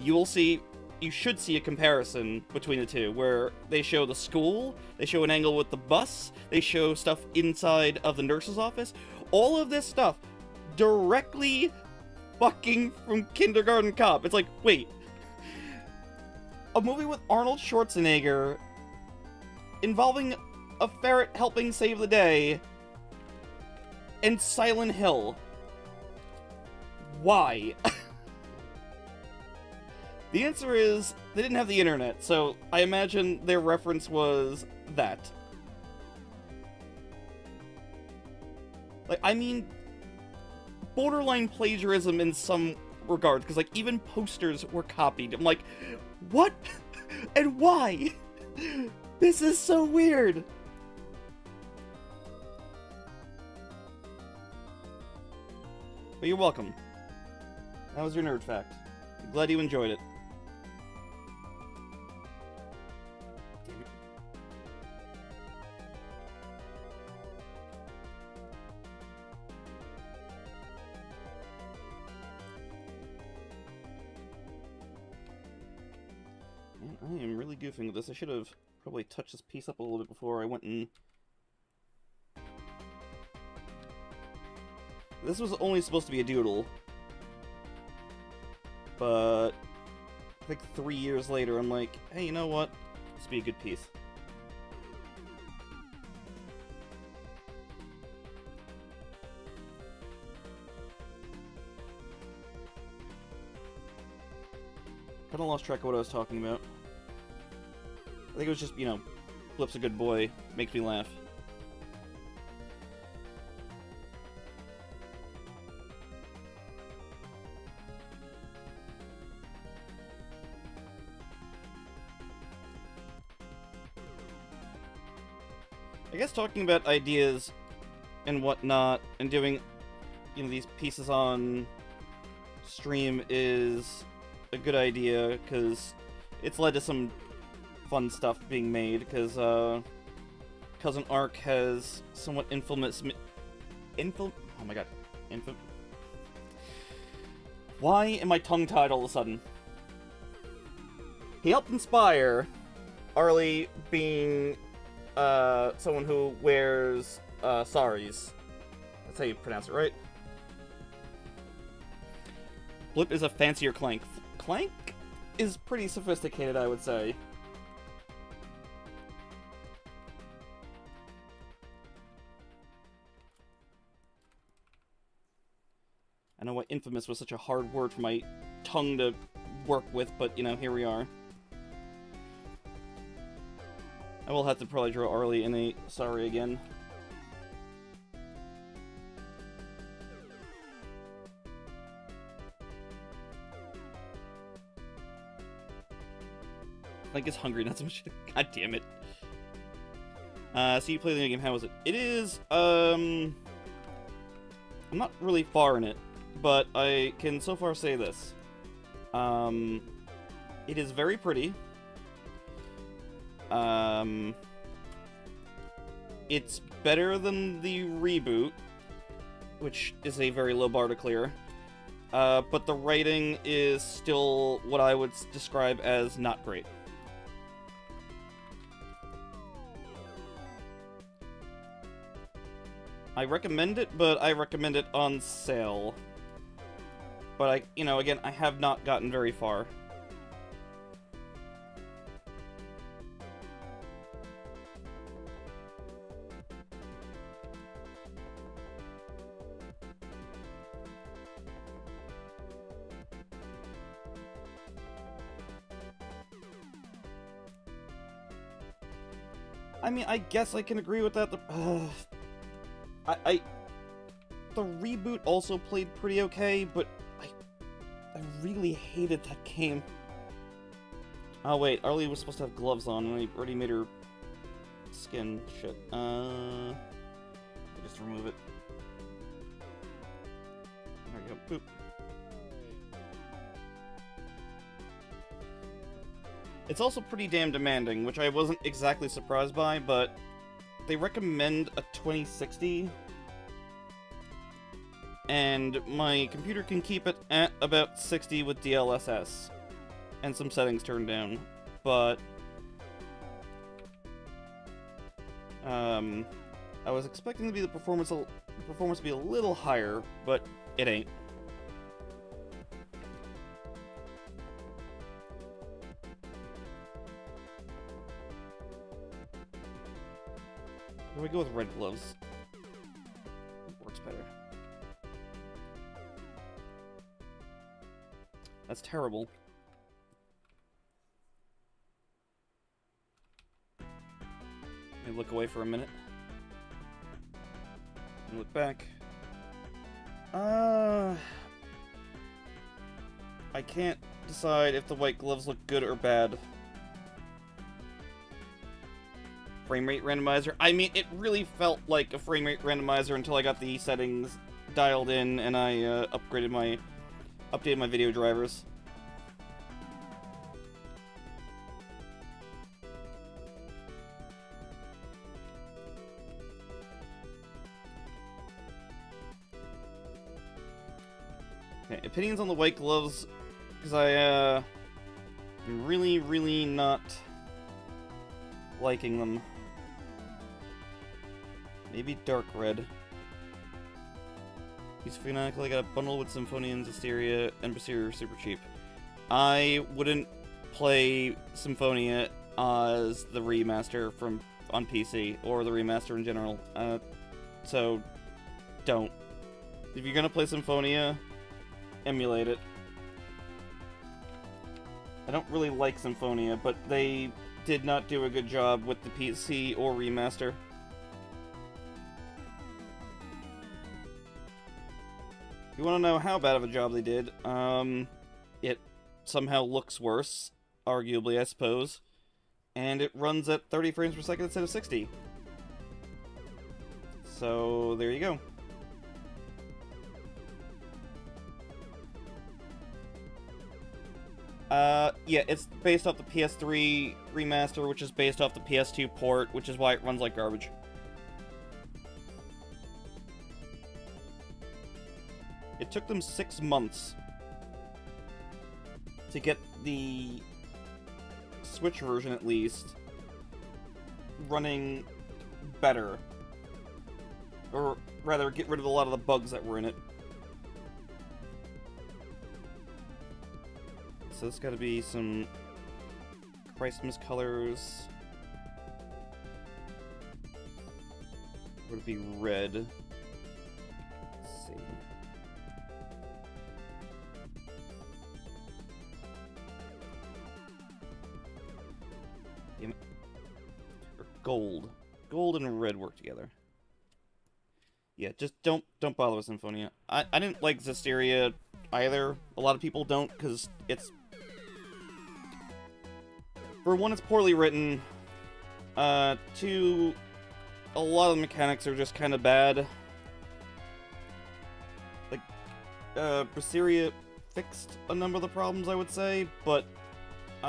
you should see a comparison between the two, where they show the school, they show an angle with the bus, they show stuff inside of the nurse's office. All of this stuff directly fucking from Kindergarten Cop. It's like, wait, a movie with Arnold Schwarzenegger involving a ferret helping save the day, and Silent Hill. Why? The answer is, they didn't have the internet, so I imagine their reference was that. Like, I mean, borderline plagiarism in some regards, because, like, even posters were copied. I'm like, what? And why? This is so weird! But you're welcome. That was your nerd fact. I'm glad you enjoyed it. Man, I am really goofing with this. I should have probably touched this piece up a little bit before I went and... This was only supposed to be a doodle. But I think 3 years later, I'm like, hey, you know what? This would be a good piece. Kind of lost track of what I was talking about. I think it was just, you know, Flip's a good boy, makes me laugh. I guess talking about ideas and whatnot, and doing, you know, these pieces on stream is a good idea, because it's led to some fun stuff being made, because Cousin Ark has somewhat oh my god. Why am I tongue-tied all of a sudden? He helped inspire Arlie being someone who wears saris. That's how you pronounce it, right? Blip is a fancier Clank. Clank is pretty sophisticated, I would say. I know why infamous was such a hard word for my tongue to work with, but, you know, here we are. I will have to probably draw Arlie in a sorry again. Like, it's hungry, not so much. God damn it. So you play the game, how is it? It is, I'm not really far in it, but I can so far say this. It is very pretty. It's better than the reboot, which is a very low bar to clear. But the writing is still what I would describe as not great. I recommend it, but I recommend it on sale. But you know, again, I have not gotten very far. I mean, I guess I can agree with that. The reboot also played pretty okay, but I really hated that game. Oh wait, Arlie was supposed to have gloves on, and I already made her skin. Shit. Just remove it. There we go. Boop. It's also pretty damn demanding, which I wasn't exactly surprised by, but they recommend a 2060, and my computer can keep it at about 60 with DLSS, and some settings turned down, but I was expecting to be the performance to be a little higher, but it ain't. We go with red gloves. Works better. That's terrible. Let me look away for a minute. And look back. I can't decide if the white gloves look good or bad. Frame rate randomizer. I mean, it really felt like a frame rate randomizer until I got the settings dialed in and I updated my video drivers. Okay, opinions on the white gloves, because I'm really not liking them. Maybe dark red. He's fanatical. I got a bundle with Symphonia and Hysteria, and Hysteria are super cheap. I wouldn't play Symphonia as the remaster on PC, or the remaster in general. So, don't. If you're gonna play Symphonia, emulate it. I don't really like Symphonia, but they did not do a good job with the PC or remaster. If you want to know how bad of a job they did, it somehow looks worse, arguably, I suppose, and it runs at 30 frames per second instead of 60. So, there you go. Yeah, it's based off the PS3 remaster, which is based off the PS2 port, which is why it runs like garbage. It took them 6 months to get the Switch version, at least, running better. Or rather, get rid of a lot of the bugs that were in it. so there's gotta be some Christmas colors. Would it be red? Let's see. Or gold. Gold and red work together. Yeah, just don't bother with Symphonia. I didn't like Zestiria either. A lot of people don't, because it's... For one, it's poorly written. Two, a lot of the mechanics are just kind of bad. Like, Braceria fixed a number of the problems, I would say, but, they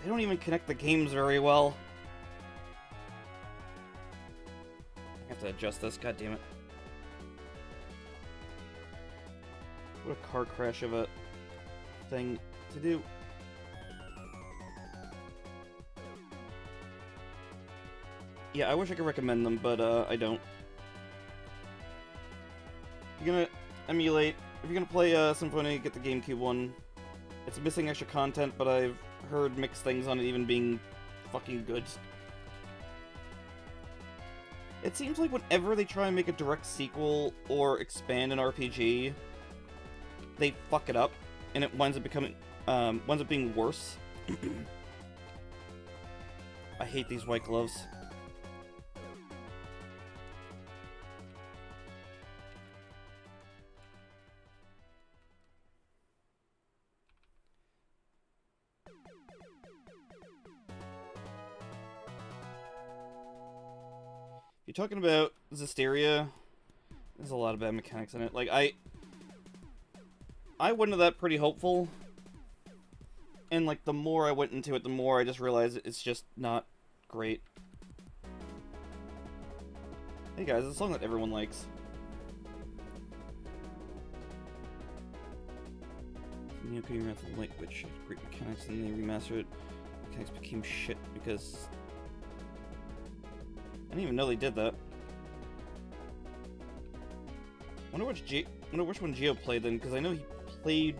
don't even connect the games very well. I have to adjust this, god damn it. What a car crash of a thing to do. Yeah, I wish I could recommend them, but I don't. If you're gonna emulate, if you're gonna play Symphonia, get the GameCube one. It's missing extra content, but I've heard mixed things on it even being fucking good. It seems like whenever they try and make a direct sequel or expand an RPG, they fuck it up, and it winds up becoming, winds up being worse. I hate these white gloves. You're talking about Zestiria, there's a lot of bad mechanics in it. Like, I went into that pretty hopeful, and like, the more I went into it, the more I just realized it's just not great. Hey guys, it's a song that everyone likes. Neo came out from Light, which had great mechanics, and they remastered it. Mechanics became shit because... I didn't even know they did that. Wonder which one Gio played then, because I know he played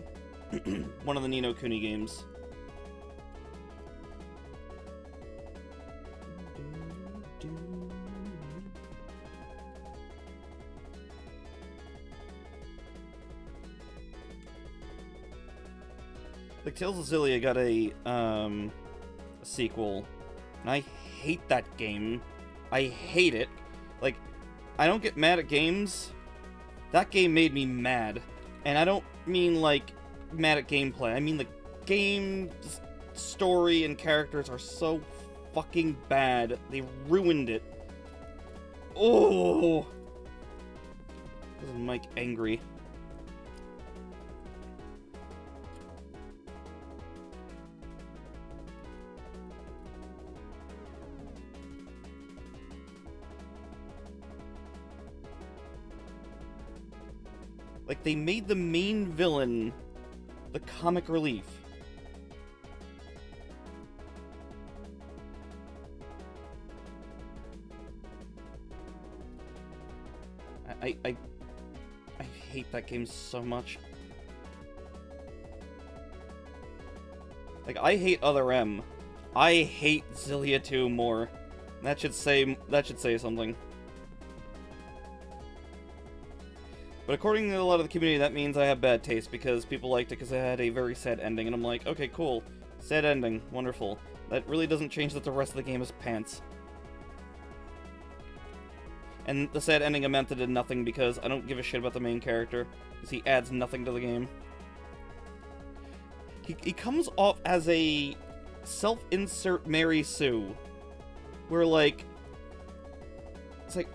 one of the Ni no Kuni games. Like, Tales of Xillia got a sequel, and I hate that game. I hate it. Like, I don't get mad at games. That game made me mad. And I don't mean, like, mad at gameplay. I mean, the game story and characters are so fucking bad. They ruined it. Oh! This is Mike angry. Like, they made the main villain the comic relief. I hate that game so much. Like, I hate Other M. I hate Xillia 2 more. That should say something. But according to a lot of the community, that means I have bad taste, because people liked it because it had a very sad ending, and I'm like, okay, cool. Sad ending. Wonderful. That really doesn't change that the rest of the game is pants. And the sad ending amounted to nothing because I don't give a shit about the main character, because he adds nothing to the game. He comes off as a self-insert Mary Sue, where, like, it's like,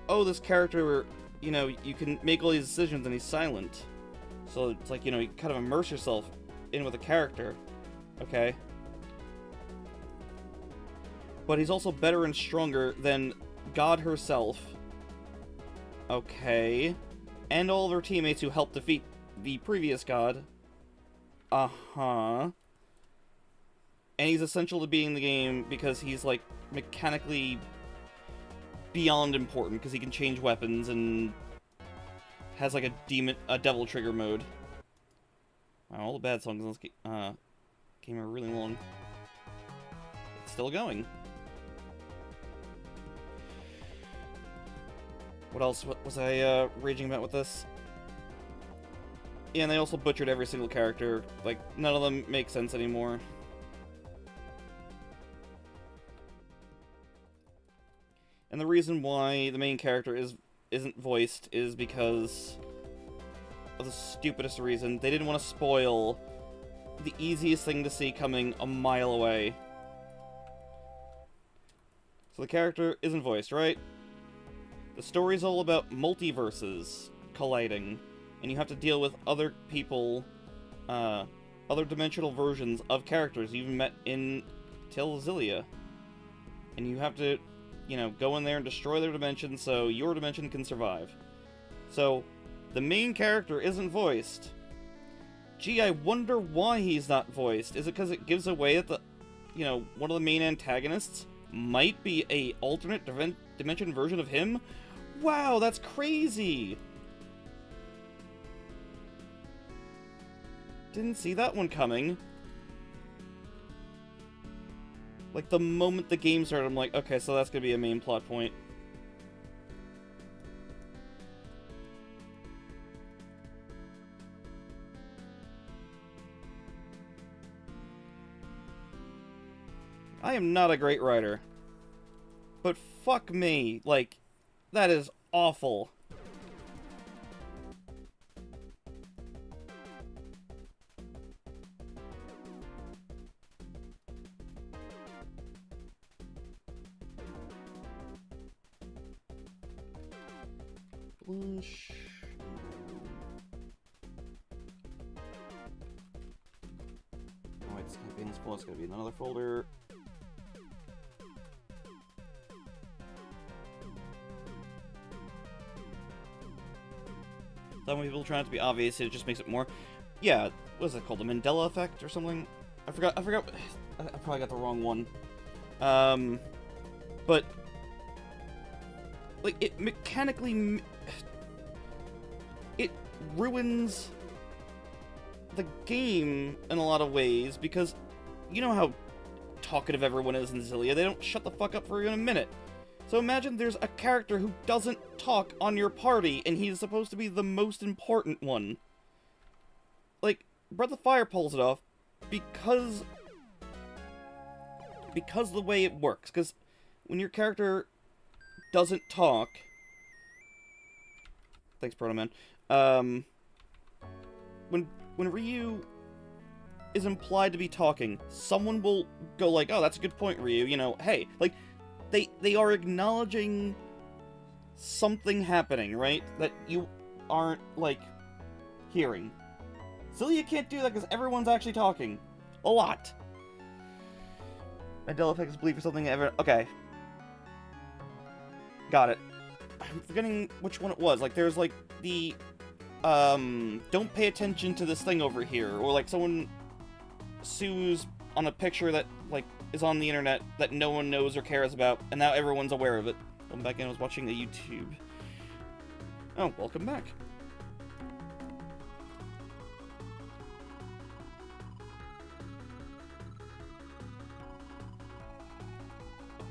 oh, this character... You know, you can make all these decisions and he's silent. So it's like, you know, you kind of immerse yourself in with a character. Okay. But he's also better and stronger than God herself. Okay. And all of her teammates who helped defeat the previous God. Uh-huh. And he's essential to being in the game because he's, like, mechanically... beyond important, because he can change weapons and has like a devil trigger mode. Wow, all the bad songs in this game are really long. It's still going. What else was I raging about with this? Yeah, and they also butchered every single character. Like, none of them make sense anymore. And the reason why the main character isn't voiced is because of the stupidest reason. They didn't want to spoil the easiest thing to see coming a mile away. So the character isn't voiced, right? The story's all about multiverses colliding, and you have to deal with other people, other dimensional versions of characters you've met in Telzilia. And you have to, you know, go in there and destroy their dimension so your dimension can survive. So, the main character isn't voiced. Gee, I wonder why he's not voiced. Is it because it gives away that the, you know, one of the main antagonists might be a alternate dimension version of him? Wow, that's crazy! Didn't see that one coming. Like, the moment the game started, I'm like, okay, so that's gonna be a main plot point. I am not a great writer. But fuck me, like, that is awful. Blush. Oh wait, this campaign's full. It's gonna be another folder. Some people try not to be obvious, it just makes it more... Yeah, what is it called? The Mandela effect or something? I forgot. I probably got the wrong one. But... like, it mechanically... it ruins the game in a lot of ways, because you know how talkative everyone is in Xillia. They don't shut the fuck up for even a minute. So imagine there's a character who doesn't talk on your party, and he's supposed to be the most important one. Like, Breath of Fire pulls it off because the way it works. Because when your character doesn't talk... Thanks, Proto Man. When Ryu is implied to be talking, someone will go like, oh, that's a good point, Ryu, you know, hey, like... They are acknowledging something happening, right? That you aren't, like, hearing. Xillia can't do that because everyone's actually talking. A lot. Mandela effect is belief or something ever... Okay. Got it. I'm forgetting which one it was. Like, there's, like, the... don't pay attention to this thing over here. Or, like, someone sues on a picture that, like, is on the internet that no one knows or cares about, and now everyone's aware of it. I'm back in, I was watching the YouTube. Oh, welcome back.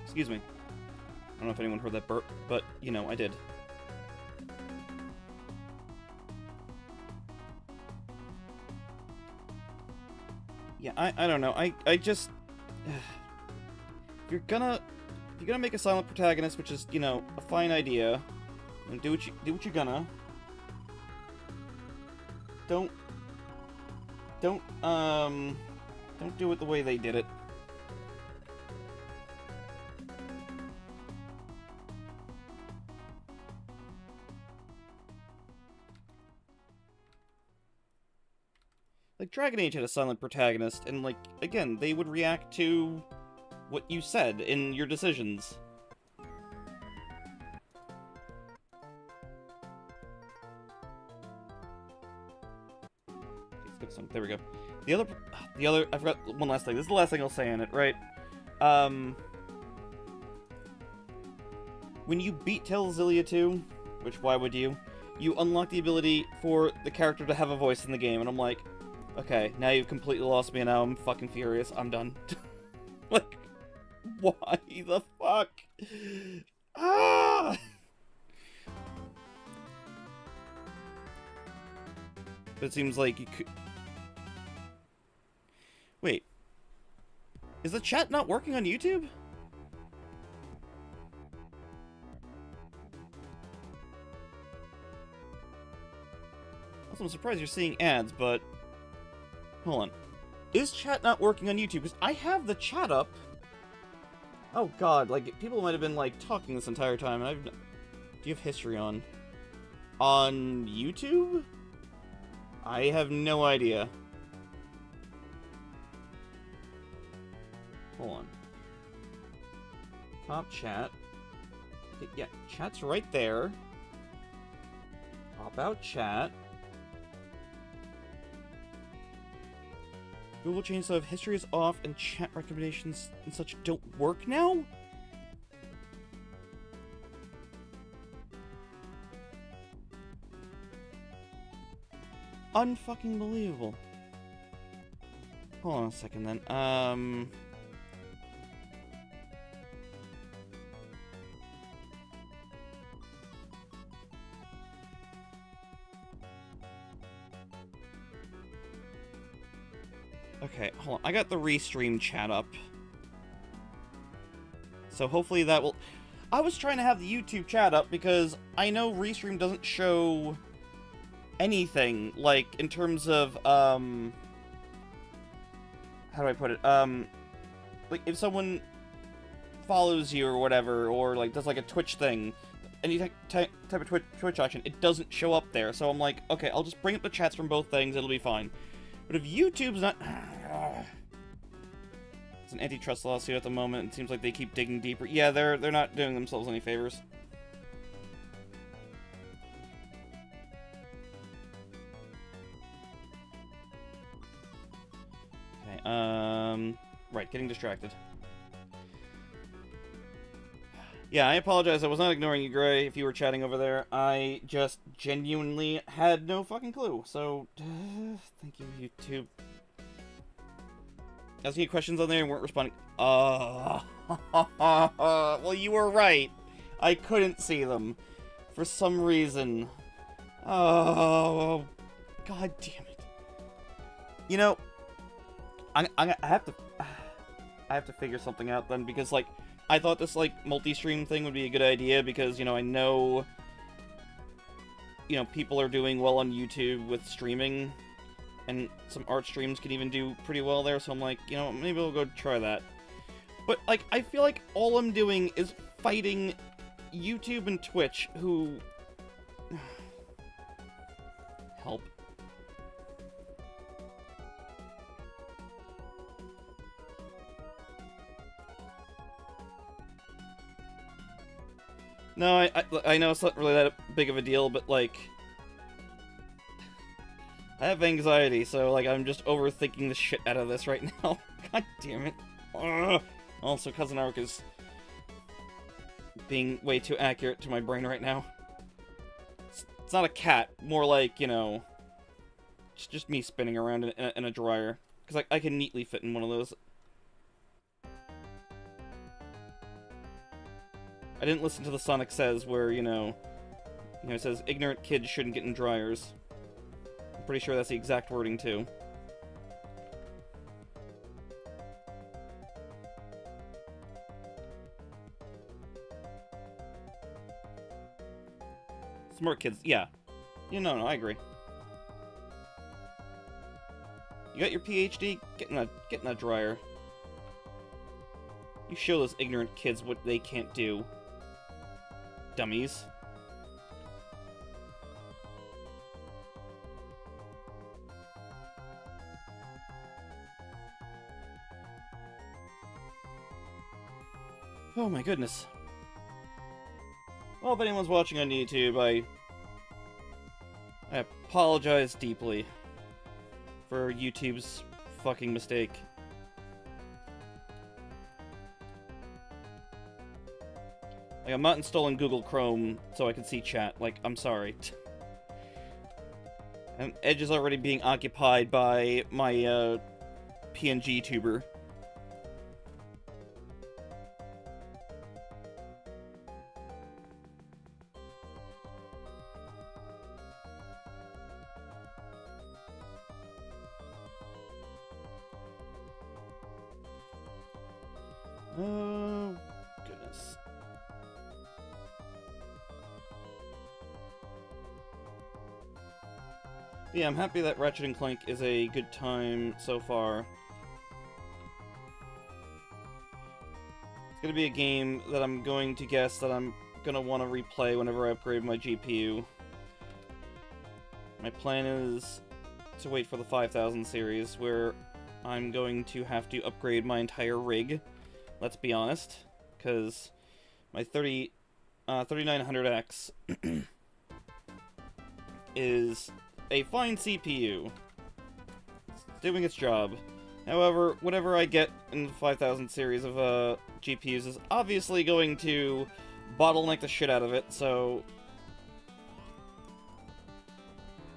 Excuse me. I don't know if anyone heard that burp, but, you know, I did. Yeah, I don't know. I just... If you're gonna make a silent protagonist, which is, you know, a fine idea, and do what you're gonna. Don't do it the way they did it. Like, Dragon Age had a silent protagonist, and, like, again, they would react to what you said in your decisions. Skip some. There we go. The other, I forgot one last thing. This is the last thing I'll say on it, right? When you beat Telzilia 2, which why would you? You unlock the ability for the character to have a voice in the game, and I'm like, Okay, now you've completely lost me and now I'm fucking furious. I'm done. Like, why the fuck? Ah! But it seems like you could... Wait. Is the chat not working on YouTube? Also, I'm surprised you're seeing ads, but... Hold on. Is chat not working on YouTube? Because I have the chat up. Oh god, like, people might have been, like, talking this entire time, and I've... Do you have history on? On YouTube? I have no idea. Hold on. Top chat. Okay, yeah, chat's right there. About chat. Google changed so if history is off and chat recommendations and such don't work now? Unfucking believable. Hold on a second then. Okay, hold on. I got the restream chat up. So hopefully that will... I was trying to have the YouTube chat up because I know restream doesn't show anything, like, in terms of, how do I put it? Like, if someone follows you or whatever, or, like, does, like, a Twitch thing, any type of Twitch action, it doesn't show up there. So I'm like, okay, I'll just bring up the chats from both things, it'll be fine. But if YouTube's not... It's an antitrust lawsuit at the moment. It seems like they keep digging deeper. Yeah, they're not doing themselves any favors. Okay, right, getting distracted. Yeah, I apologize. I was not ignoring you, Gray, if you were chatting over there. I just genuinely had no fucking clue. So, thank you, YouTube. Asking you questions on there and weren't responding. Well, you were right. I couldn't see them. For some reason. Oh, god damn it. You know, I have to figure something out then, because, like, I thought this, like, multi-stream thing would be a good idea because, you know, I know, you know, people are doing well on YouTube with streaming, and some art streams can even do pretty well there, so I'm like, you know, maybe I'll go try that. But, like, I feel like all I'm doing is fighting YouTube and Twitch, who... Help. No, I know it's not really that big of a deal, but, like... I have anxiety, so, like, I'm just overthinking the shit out of this right now. God damn it. Ugh. Also, Cousin Ark is being way too accurate to my brain right now. It's not a cat, more like, you know... It's just me spinning around in a dryer. Because I can neatly fit in one of those. I didn't listen to the Sonic Says where, you know, it says, ignorant kids shouldn't get in dryers. I'm pretty sure that's the exact wording, too. Smart kids, yeah. Yeah, no, I agree. You got your PhD? Get in that dryer. You show those ignorant kids what they can't do. Dummies. Oh my goodness. Well, if anyone's watching on YouTube, I apologize deeply for YouTube's fucking mistake. Like, I'm not installing Google Chrome so I can see chat. Like, I'm sorry. And Edge is already being occupied by my, PNG tuber. Oh, goodness. Yeah, I'm happy that Ratchet and Clank is a good time so far. It's gonna be a game that I'm going to guess that I'm gonna want to replay whenever I upgrade my GPU. My plan is to wait for the 5000 series, where I'm going to have to upgrade my entire rig. Let's be honest, because my 3900X is a fine CPU. It's doing its job. However, whatever I get in the 5000 series of GPUs is obviously going to bottleneck the shit out of it, so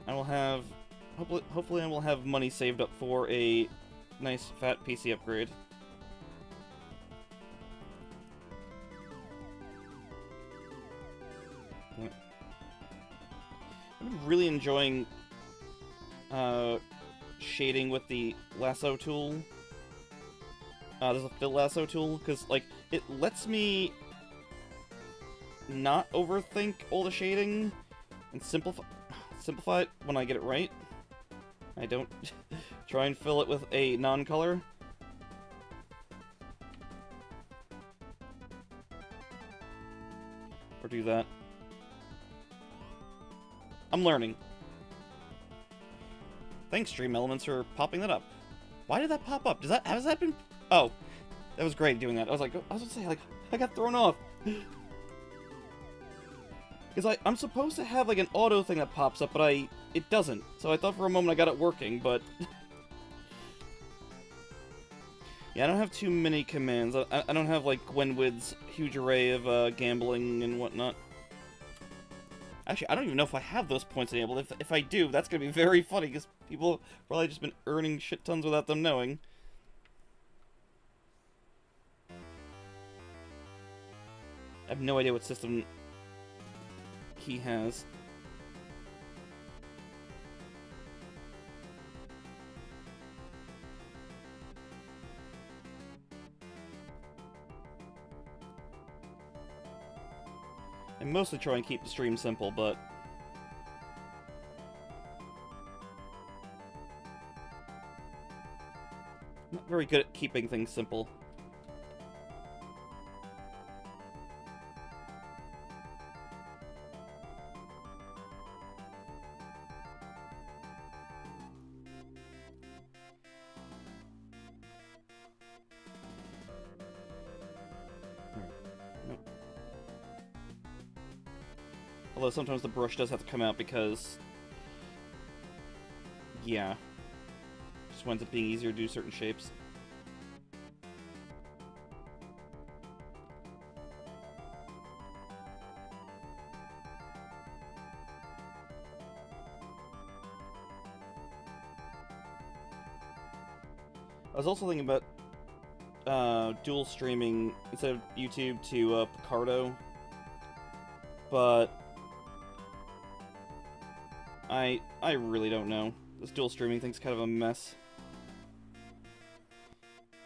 I will have... Hopefully I will have money saved up for a nice fat PC upgrade. I'm really enjoying shading with the lasso tool. There's a fill lasso tool, because, like, it lets me not overthink all the shading and simplify it when I get it right. I don't try and fill it with a non-color. Or do that. I'm learning. Thanks, Stream Elements, for popping that up. Why did that pop up? Has that been... Oh, that was great doing that. I was gonna say, like, I got thrown off. Because I'm supposed to have, like, an auto thing that pops up, but it doesn't. So I thought for a moment I got it working, but... Yeah, I don't have too many commands. I don't have, like, Gwenwood's huge array of gambling and whatnot. Actually, I don't even know if I have those points enabled. If I do, that's going to be very funny, because people have probably just been earning shit tons without them knowing. I have no idea what system he has. I mostly try and keep the stream simple, but... I'm not very good at keeping things simple. Although sometimes the brush does have to come out because... yeah. Just winds up being easier to do certain shapes. I was also thinking about dual streaming instead of YouTube to Picardo, but I really don't know. This dual streaming thing's kind of a mess.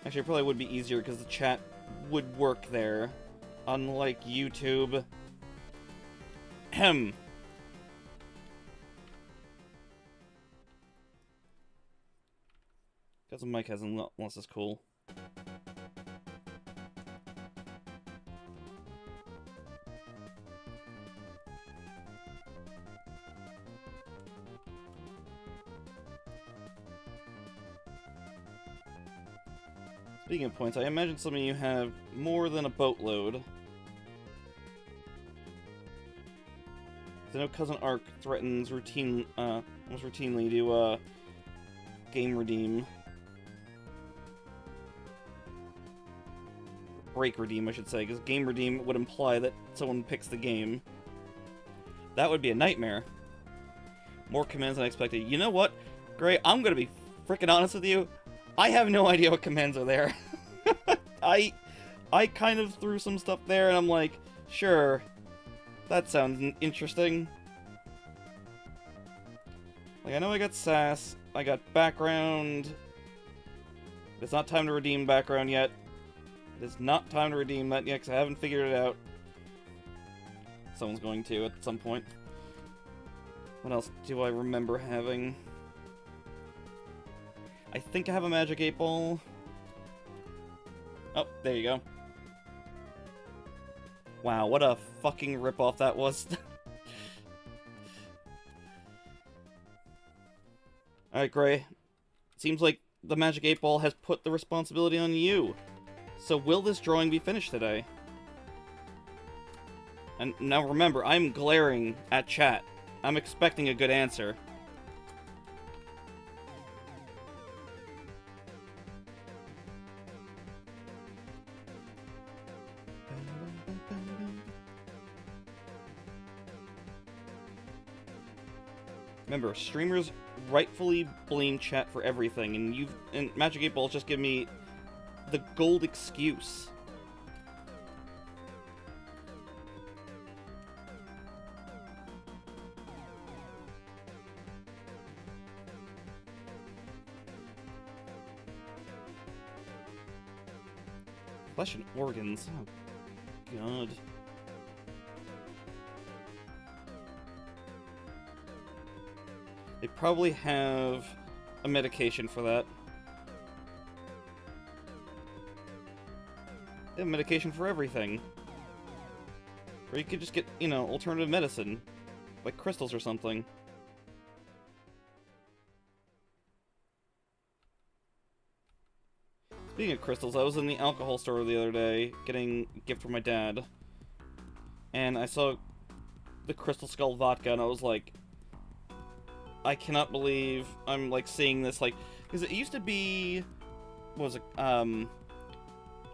Actually, it probably would be easier because the chat would work there, unlike YouTube. Ahem. Because the mic hasn't unless it's cool. Speaking of points, I imagine some of you have more than a boatload. I know Cousin Ark threatens almost routinely to game redeem. Break redeem, I should say, because game redeem would imply that someone picks the game. That would be a nightmare. More commands than I expected. You know what, Gray? I'm gonna be freaking honest with you. I have no idea what commands are there. I kind of threw some stuff there, and I'm like, sure, that sounds interesting. Like, I know I got sass, I got background. It's not time to redeem background yet. It's not time to redeem that yet, because I haven't figured it out. Someone's going to at some point. What else do I remember having? I think I have a magic 8-ball. Oh, there you go. Wow, what a fucking ripoff that was. Alright, Gray. Seems like the magic 8-ball has put the responsibility on you. So will this drawing be finished today? And now remember, I'm glaring at chat. I'm expecting a good answer. Remember, streamers rightfully blame chat for everything, and Magic 8 Balls just give me the gold excuse. Flesh and organs. Oh, God. They probably have a medication for that. They have medication for everything. Or you could just get, you know, alternative medicine. Like crystals or something. Speaking of crystals, I was in the alcohol store the other day getting a gift for my dad. And I saw the Crystal Skull vodka and I was like, I cannot believe I'm, like, seeing this, like, because it used to be, what was it,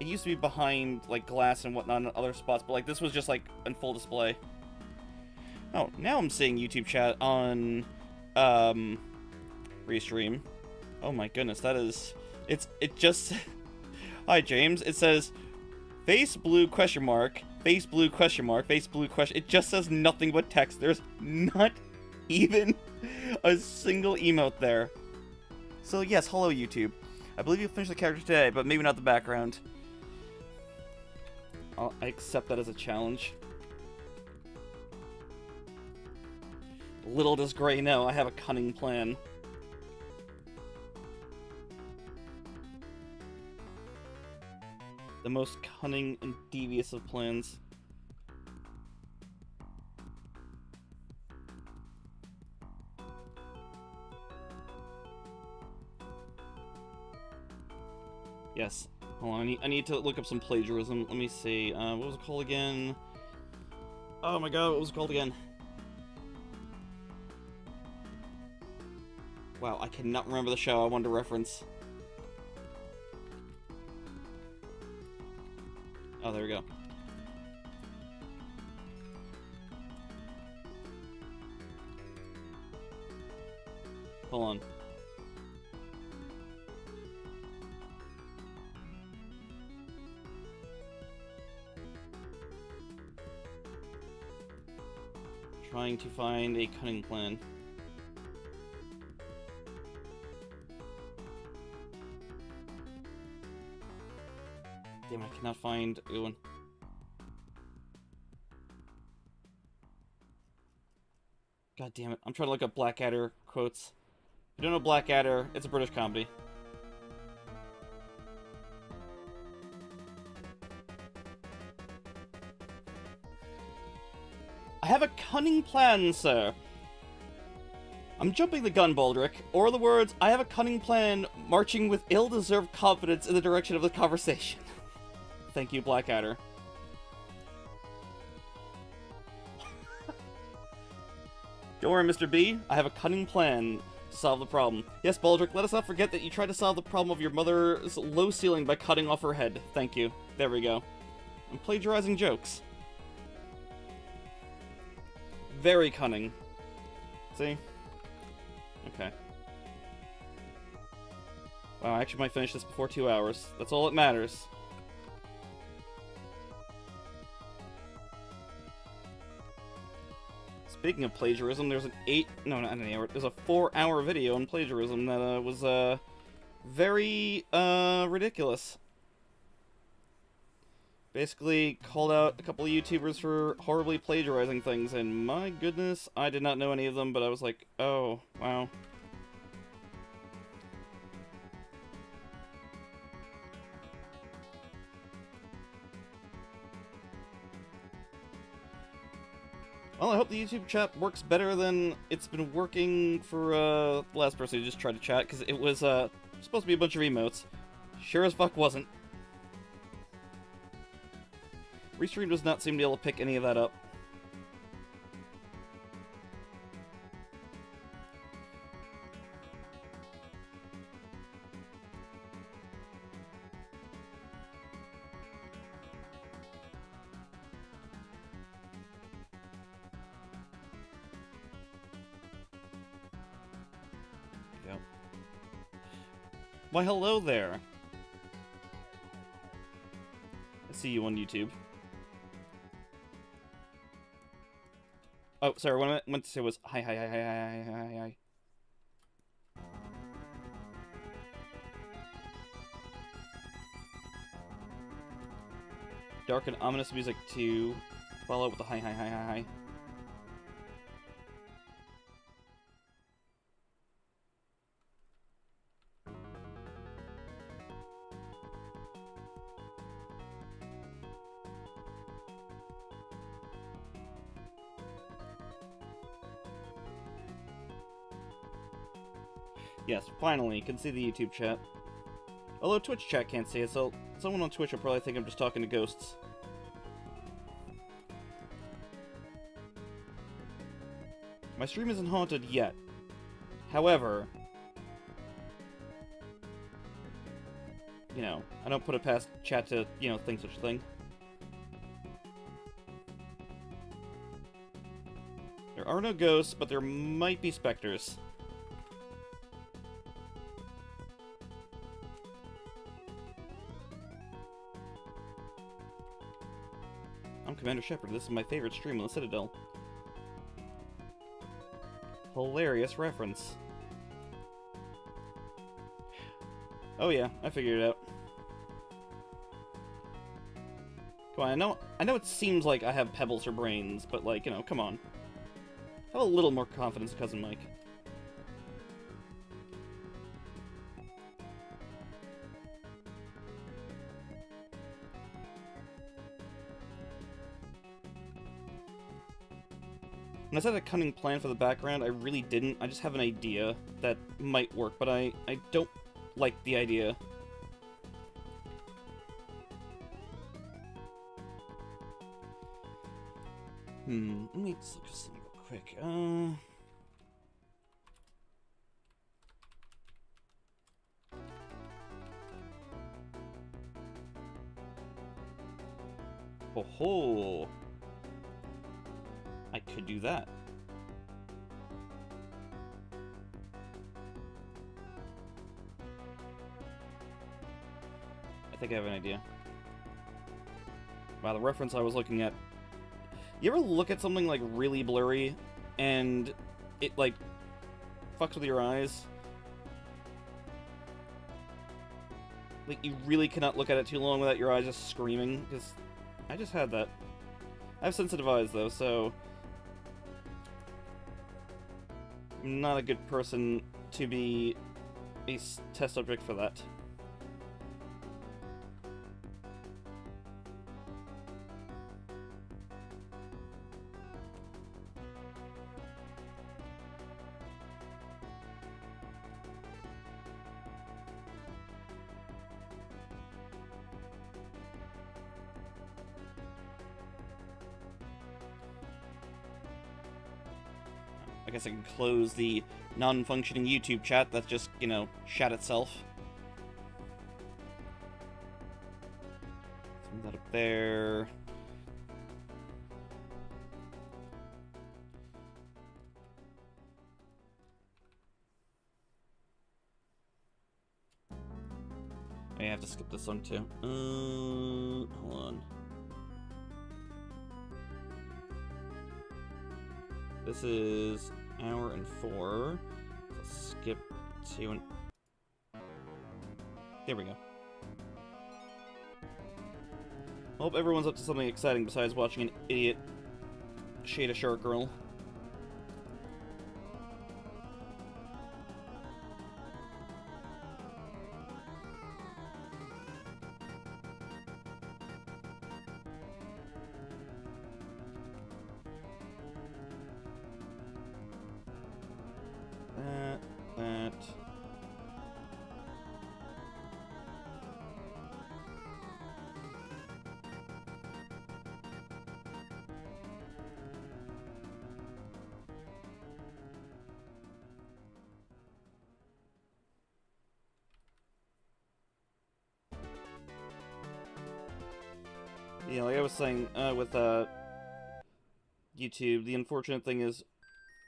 it used to be behind, like, glass and whatnot in other spots, but, like, this was just, like, in full display. Oh, now I'm seeing YouTube chat on, Restream. Oh my goodness, that is, it just, hi James, it says, face blue question mark, face blue question mark, face blue question, it just says nothing but text, there's not even a single emote there. So yes, hello YouTube. I believe you finished the character today, but maybe not the background. I accept that as a challenge. Little does Gray know, I have a cunning plan. The most cunning and devious of plans. Yes. Hold on, I need to look up some plagiarism. Let me see. What was it called again? Oh my god, what was it called again? Wow, I cannot remember the show I wanted to reference. Oh, there we go. Hold on. Trying to find a cunning plan. Damn, I cannot find a good one. God damn it. I'm trying to look up Blackadder quotes. If you don't know Blackadder, it's a British comedy. I have a cunning plan, sir. I'm jumping the gun, Baldric. Or the words, I have a cunning plan, marching with ill-deserved confidence in the direction of the conversation. Thank you, Blackadder. Don't worry, Mr. B. I have a cunning plan to solve the problem. Yes, Baldric, let us not forget that you tried to solve the problem of your mother's low ceiling by cutting off her head. Thank you. There we go. I'm plagiarizing jokes. Very cunning. See? Okay. Wow, I actually might finish this before 2 hours. That's all that matters. Speaking of plagiarism, there's there's a 4-hour video on plagiarism that was very ridiculous. Basically called out a couple of YouTubers for horribly plagiarizing things, and my goodness, I did not know any of them, but I was like, oh, wow. Well, I hope the YouTube chat works better than it's been working for the last person who just tried to chat, because it was supposed to be a bunch of emotes. Sure as fuck wasn't. Restream does not seem to be able to pick any of that up. Yep. Why, hello there. I see you on YouTube. Oh, sorry, what I meant to say was hi. Dark and ominous music to follow with the hi. Yes, finally, can see the YouTube chat. Although Twitch chat can't see it, so someone on Twitch will probably think I'm just talking to ghosts. My stream isn't haunted yet. However, you know, I don't put it past chat to, you know, think such a thing. There are no ghosts, but there might be specters. I'm Commander Shepard. This is my favorite stream on the Citadel. Hilarious reference. Oh yeah, I figured it out. Come on, I know it seems like I have pebbles for brains, but like, you know, come on. Have a little more confidence, Cousin Mike. When I said a cunning plan for the background, I really didn't. I just have an idea that might work, but I don't like the idea. Let me just look at something real quick. Ho-ho! I could do that. I think I have an idea. Wow, the reference I was looking at. You ever look at something, like, really blurry, and it, like, fucks with your eyes? Like, you really cannot look at it too long without your eyes just screaming, because I just had that. I have sensitive eyes, though, so I'm not a good person to be a test subject for that. I guess I can close the non-functioning YouTube chat that just, you know, shat itself. Let's move that up there. may have to skip this one too. Hold on. This is hour and 4. Let's skip to an... There we go. I hope everyone's up to something exciting besides watching an idiot shade a shark girl. That. Yeah, like I was saying, with, YouTube, the unfortunate thing is,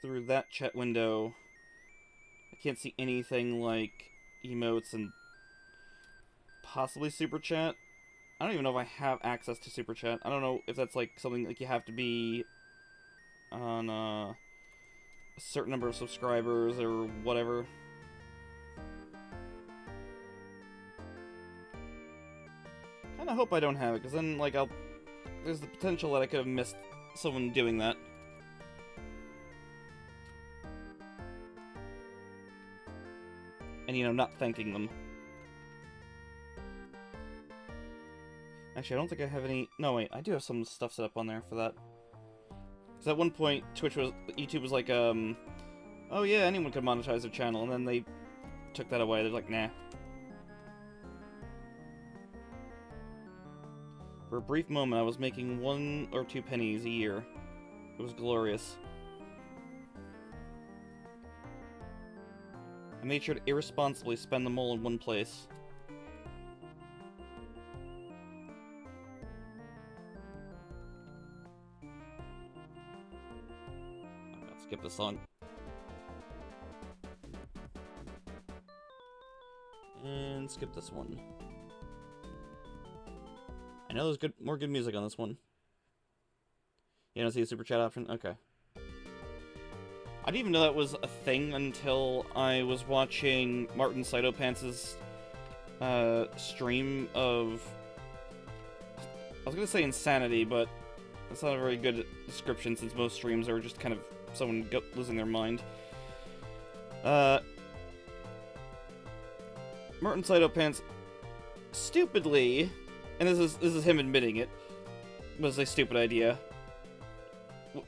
through that chat window, I can't see anything like emotes and possibly Super Chat. I don't even know if I have access to Super Chat. I don't know if that's like something like you have to be on a certain number of subscribers or whatever. Kinda hope I don't have it, because then, like, there's the potential that I could have missed someone doing that. And, you know, not thanking them. Actually, I don't think I have any... No, wait, I do have some stuff set up on there for that. Because at one point, YouTube was like, oh yeah, anyone could monetize their channel, and then they took that away. They're like, nah. For a brief moment, I was making 1 or 2 pennies a year. It was glorious. I made sure to irresponsibly spend them all in one place. Let's skip this song. And skip this one. I know there's more good music on this one. You don't see the super chat option? Okay. I didn't even know that was a thing until I was watching Martin Cytopantz's stream of... I was gonna say insanity, but that's not a very good description since most streams are just kind of someone losing their mind. Martin Cytopants stupidly, and this is him admitting it, was a stupid idea.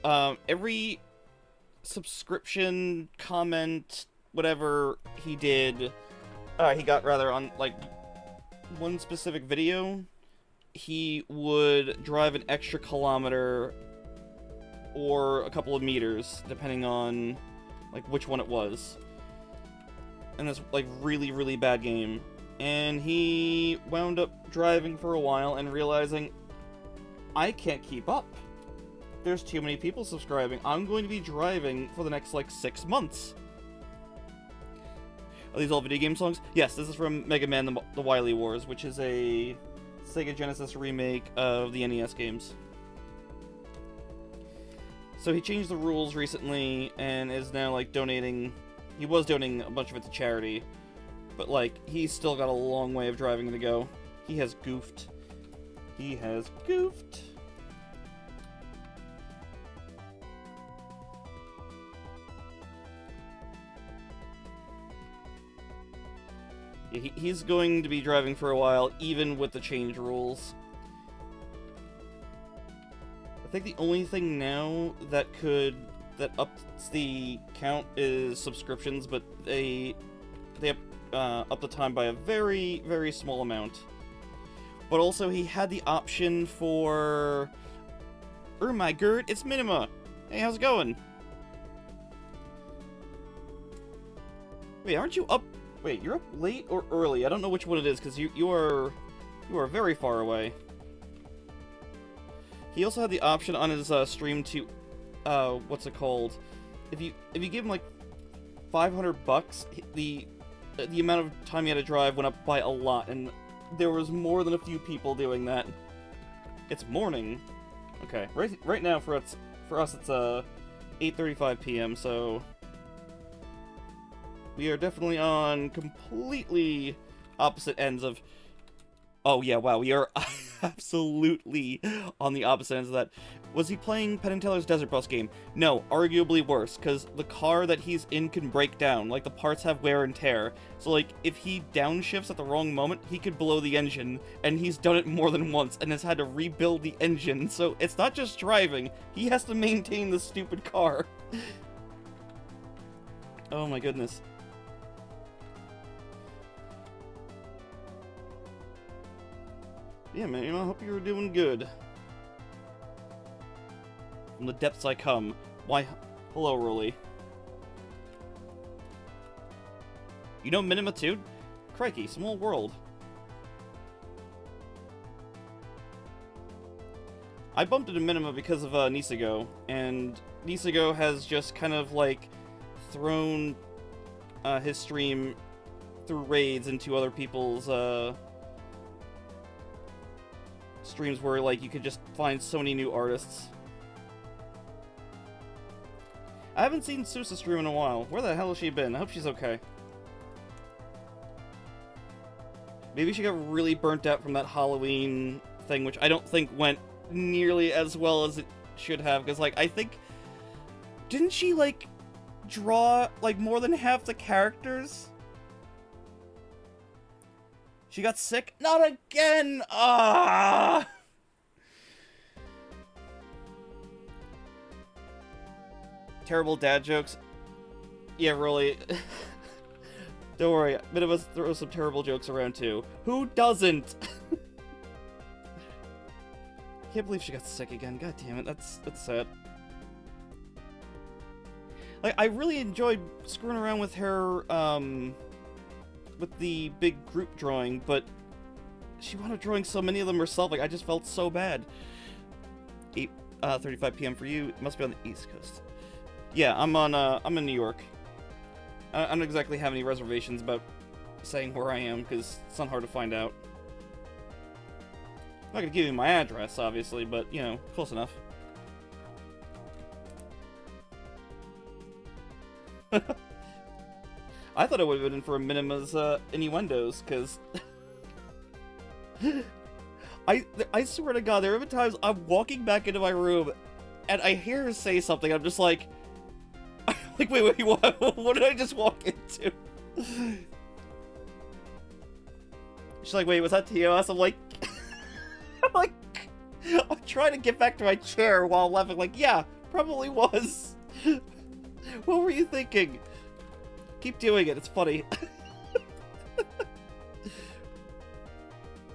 Every subscription, comment, whatever he did, he got rather on, like, one specific video, he would drive an extra kilometer or a couple of meters, depending on, like, which one it was. And this, like, really, really bad game. And he wound up driving for a while and realizing, I can't keep up. There's too many people subscribing. I'm going to be driving for the next, like, 6 months. Are these all video game songs? Yes, this is from Mega Man the Wily Wars, which is a Sega Genesis remake of the NES games. So he changed the rules recently and is now, like, donating... He was donating a bunch of it to charity, but, like, he's still got a long way of driving to go. He has goofed. He has goofed. Yeah, he's going to be driving for a while, even with the change rules. I think the only thing now that ups the count is subscriptions, but they up the time by a very, very small amount. But also, he had the option for... Oh my god, it's Minima! Hey, how's it going? Wait, aren't you up... Wait, you're up late or early? I don't know which one it is, because you are very far away. He also had the option on his stream to, what's it called? If you give him like $500, the amount of time he had to drive went up by a lot, and there was more than a few people doing that. It's morning. Okay, right now for us it's 8:35 p.m. So we are definitely on completely opposite ends of. Oh yeah, wow, we are absolutely on the opposite ends of that. Was he playing Penn and Teller's Desert Bus game? No, arguably worse, because the car that he's in can break down. Like, the parts have wear and tear. So, like, if he downshifts at the wrong moment, he could blow the engine, and he's done it more than once, and has had to rebuild the engine. So, it's not just driving, he has to maintain the stupid car. Oh my goodness. Yeah, man, you know, I hope you're doing good. From the depths I come. Why, hello, Rolly. You know Minima too? Crikey, small world. I bumped into Minima because of Nisago, and Nisago has just kind of, like, thrown his stream through raids into other people's, streams where, like, you could just find so many new artists. I haven't seen Sousa stream in a while. Where the hell has she been? I hope she's okay. Maybe she got really burnt out from that Halloween thing, which I don't think went nearly as well as it should have, because, like, I think... Didn't she, like, draw, like, more than half the characters? She got sick? Not again! Ah! Terrible dad jokes. Yeah, really. Don't worry, a bit of us throw some terrible jokes around too. Who doesn't? Can't believe she got sick again. God damn it, that's sad. Like, I really enjoyed screwing around with her, with the big group drawing, but she wound up drawing so many of them herself, like, I just felt so bad. 8:35 p.m. for you. It must be on the East Coast. Yeah, I'm in New York. I don't exactly have any reservations about saying where I am, because it's not hard to find out. I'm not gonna give you my address, obviously, but, you know, close enough. I thought it would have been for Minima's innuendos, because... I swear to God, there have been times I'm walking back into my room, and I hear her say something, I'm just like... like, wait, what did I just walk into? She's like, wait, was that TOS? I'm like... I'm trying to get back to my chair while laughing, like, yeah, probably was. What were you thinking? Keep doing it, it's funny.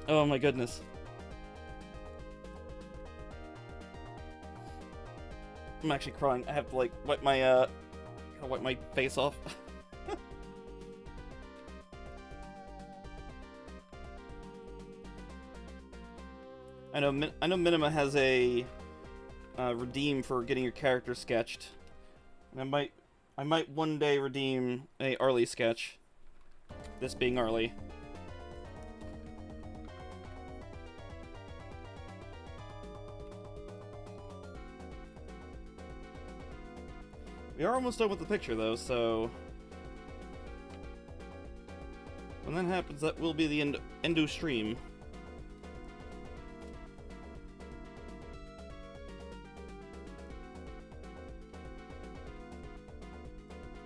Oh my goodness. I'm actually crying. I have to, like, wipe my face off. I know Minima has a redeem for getting your character sketched. And I might one day redeem a Arlie sketch. This being Arlie. We are almost done with the picture, though, so... when that happens, that will be the endo stream.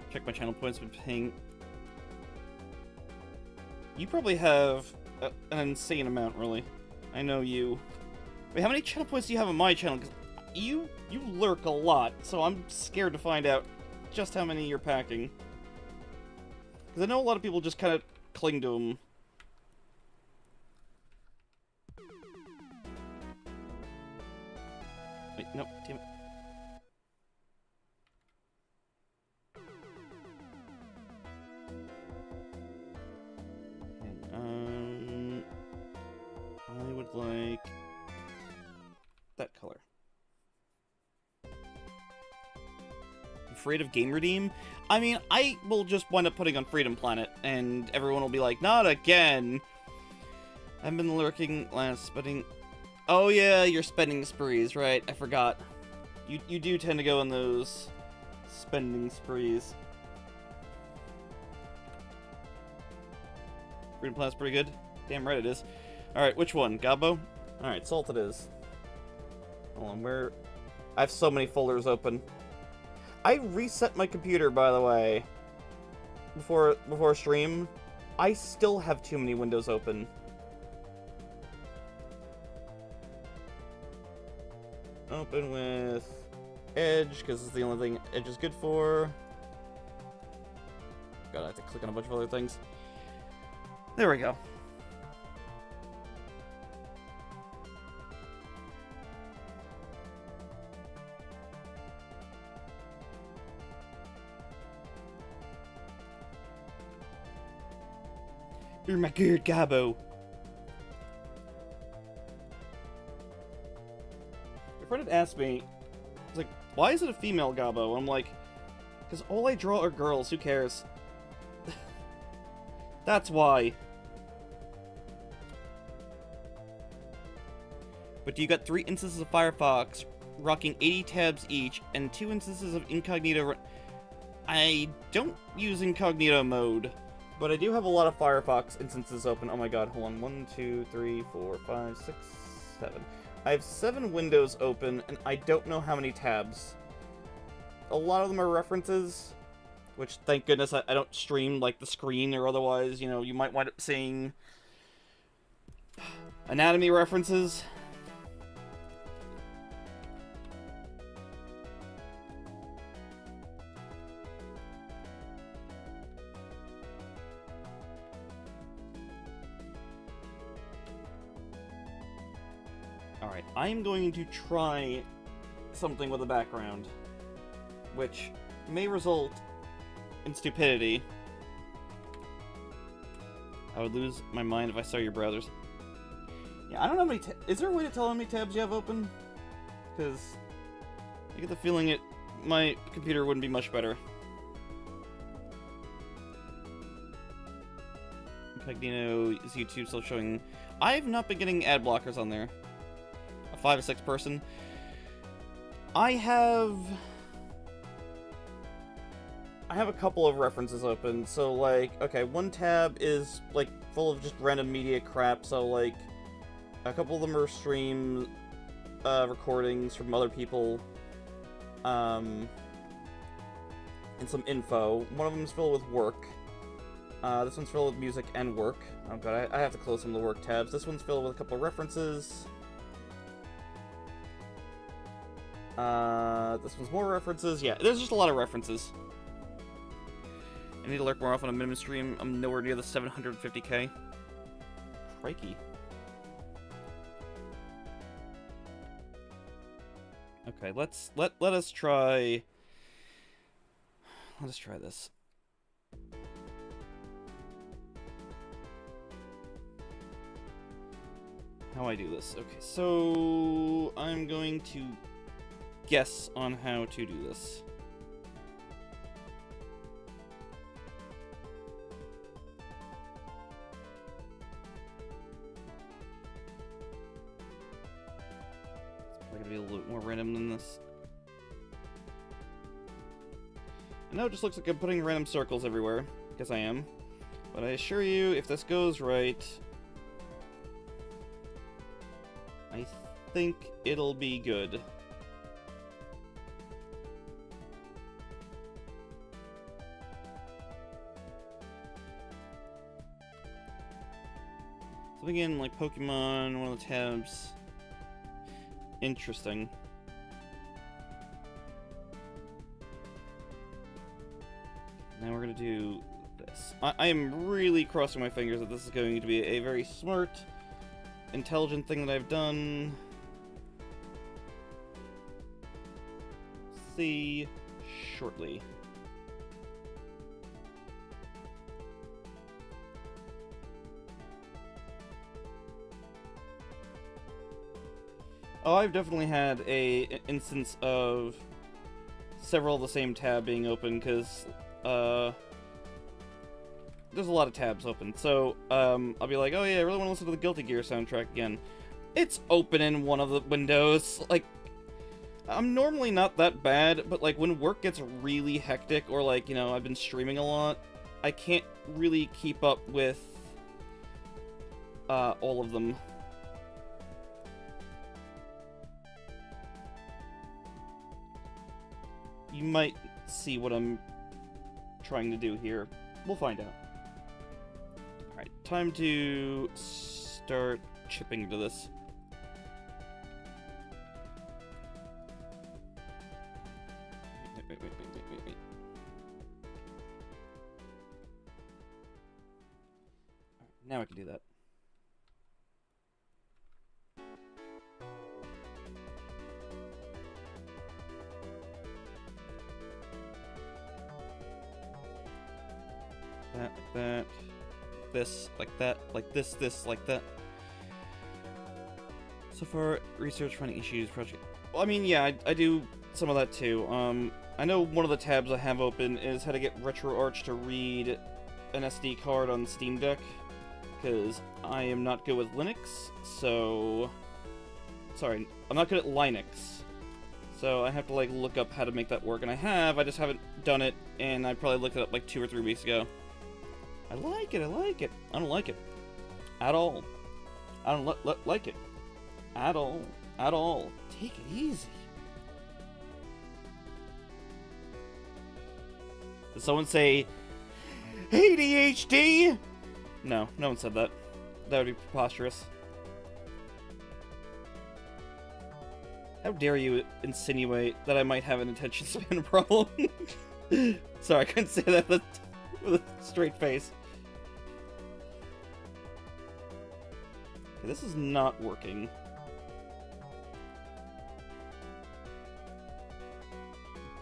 Check my channel points, been paying... You probably have an insane amount, really. I know you. Wait, how many channel points do you have on my channel? 'Cause you lurk a lot, so I'm scared to find out just how many you're packing. Because I know a lot of people just kind of cling to them. Wait, no, damn it. And, I would like that color. Afraid of Game Redeem? I mean, I will just wind up putting on Freedom Planet, and everyone will be like, not again! I've been lurking last spending... Oh yeah, your spending sprees, right, I forgot. You do tend to go on those spending sprees. Freedom Plan's pretty good. Damn right it is. Alright, which one? Gabo? Alright, Salt it is. Hold on, where... I have so many folders open. I reset my computer, by the way, before stream. I still have too many windows open. Open with Edge, because it's the only thing Edge is good for. God, I have to click on a bunch of other things. There we go. You're my good Gabo. My friend had asked me, he's like, why is it a female Gabo? I'm like, because all I draw are girls, who cares? That's why. But you got 3 instances of Firefox, rocking 80 tabs each, and 2 instances of Incognito. I don't use Incognito mode, but I do have a lot of Firefox instances open. Oh my god, hold on. 1, 2, 3, 4, 5, 6, 7. I have 7 windows open, and I don't know how many tabs. A lot of them are references, which, thank goodness, I don't stream, like, the screen, or otherwise, you know, you might wind up seeing anatomy references. Alright, I'm going to try something with a background, which may result in stupidity. I would lose my mind if I saw your browsers. Yeah, I don't know how many is there a way to tell how many tabs you have open? Because I get the feeling my computer wouldn't be much better. Incognito, is YouTube still showing? I've not been getting ad blockers on there. 5 to 6 person. I have a couple of references open, so like, okay, one tab is like full of just random media crap, so like a couple of them are stream recordings from other people, and some info. One of them is filled with work. This one's filled with music and work. Oh god, I have to close some of the work tabs. This one's filled with a couple of references. This one's more references. Yeah, there's just a lot of references. I need to lurk more often on a minimum stream. I'm nowhere near the 750k. Crikey. Okay, let us try this. How I do this. Okay, so I'm going to guess on how to do this. It's probably gonna be a little bit more random than this. I know it just looks like I'm putting random circles everywhere, because I am. But I assure you, if this goes right, I think it'll be good. Something in like Pokemon, one of the tabs. Interesting. Now we're gonna do this. I am really crossing my fingers that this is going to be a very smart, intelligent thing that I've done. See shortly. Oh, I've definitely had an instance of several of the same tab being open, because, there's a lot of tabs open. So, I'll be like, oh yeah, I really want to listen to the Guilty Gear soundtrack again. It's open in one of the windows. Like, I'm normally not that bad, but like when work gets really hectic or like, you know, I've been streaming a lot, I can't really keep up with all of them. You might see what I'm trying to do here. We'll find out. Alright, time to start chipping into this. Wait. Alright, now I can do that. That, like that. This, like that. Like this, like that. So far, research, finding issues, project... Well, I mean, yeah, I do some of that too. I know one of the tabs I have open is how to get Aaaaart to read an SD card on Steam Deck, because I am not good with Linux, so... Sorry, I'm not good at Linux. So I have to, like, look up how to make that work, and I just haven't done it, and I probably looked it up, like, 2 or 3 weeks ago. I like it. I don't like it. At all. I don't like it. At all. Take it easy. Did someone say, ADHD? No one said that. That would be preposterous. How dare you insinuate that I might have an attention span problem? Sorry, I couldn't say that with a straight face. Okay, this is not working.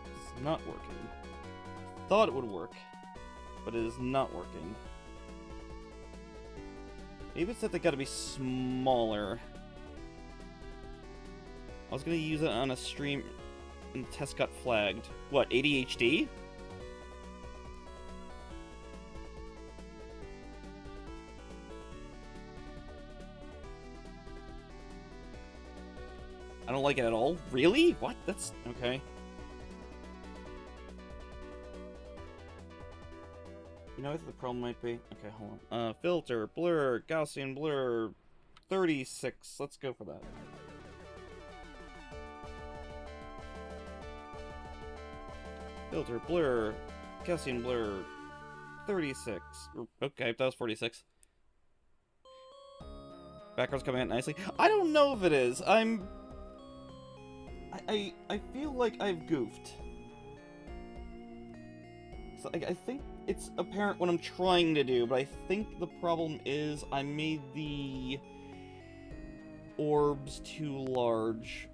It's not working. Thought it would work, but it is not working. Maybe it's that they gotta be smaller. I was gonna use it on a stream and the test got flagged. What, ADHD? I don't like it at all? Really? What? That's... okay. You know what the problem might be? Okay, hold on. Filter, blur, Gaussian blur, 36. Let's go for that. Filter, blur, Gaussian blur, 36. Okay, that was 46. Background's coming out nicely. I don't know if it is. I feel like I've goofed. So I think it's apparent what I'm trying to do, but I think the problem is I made the orbs too large.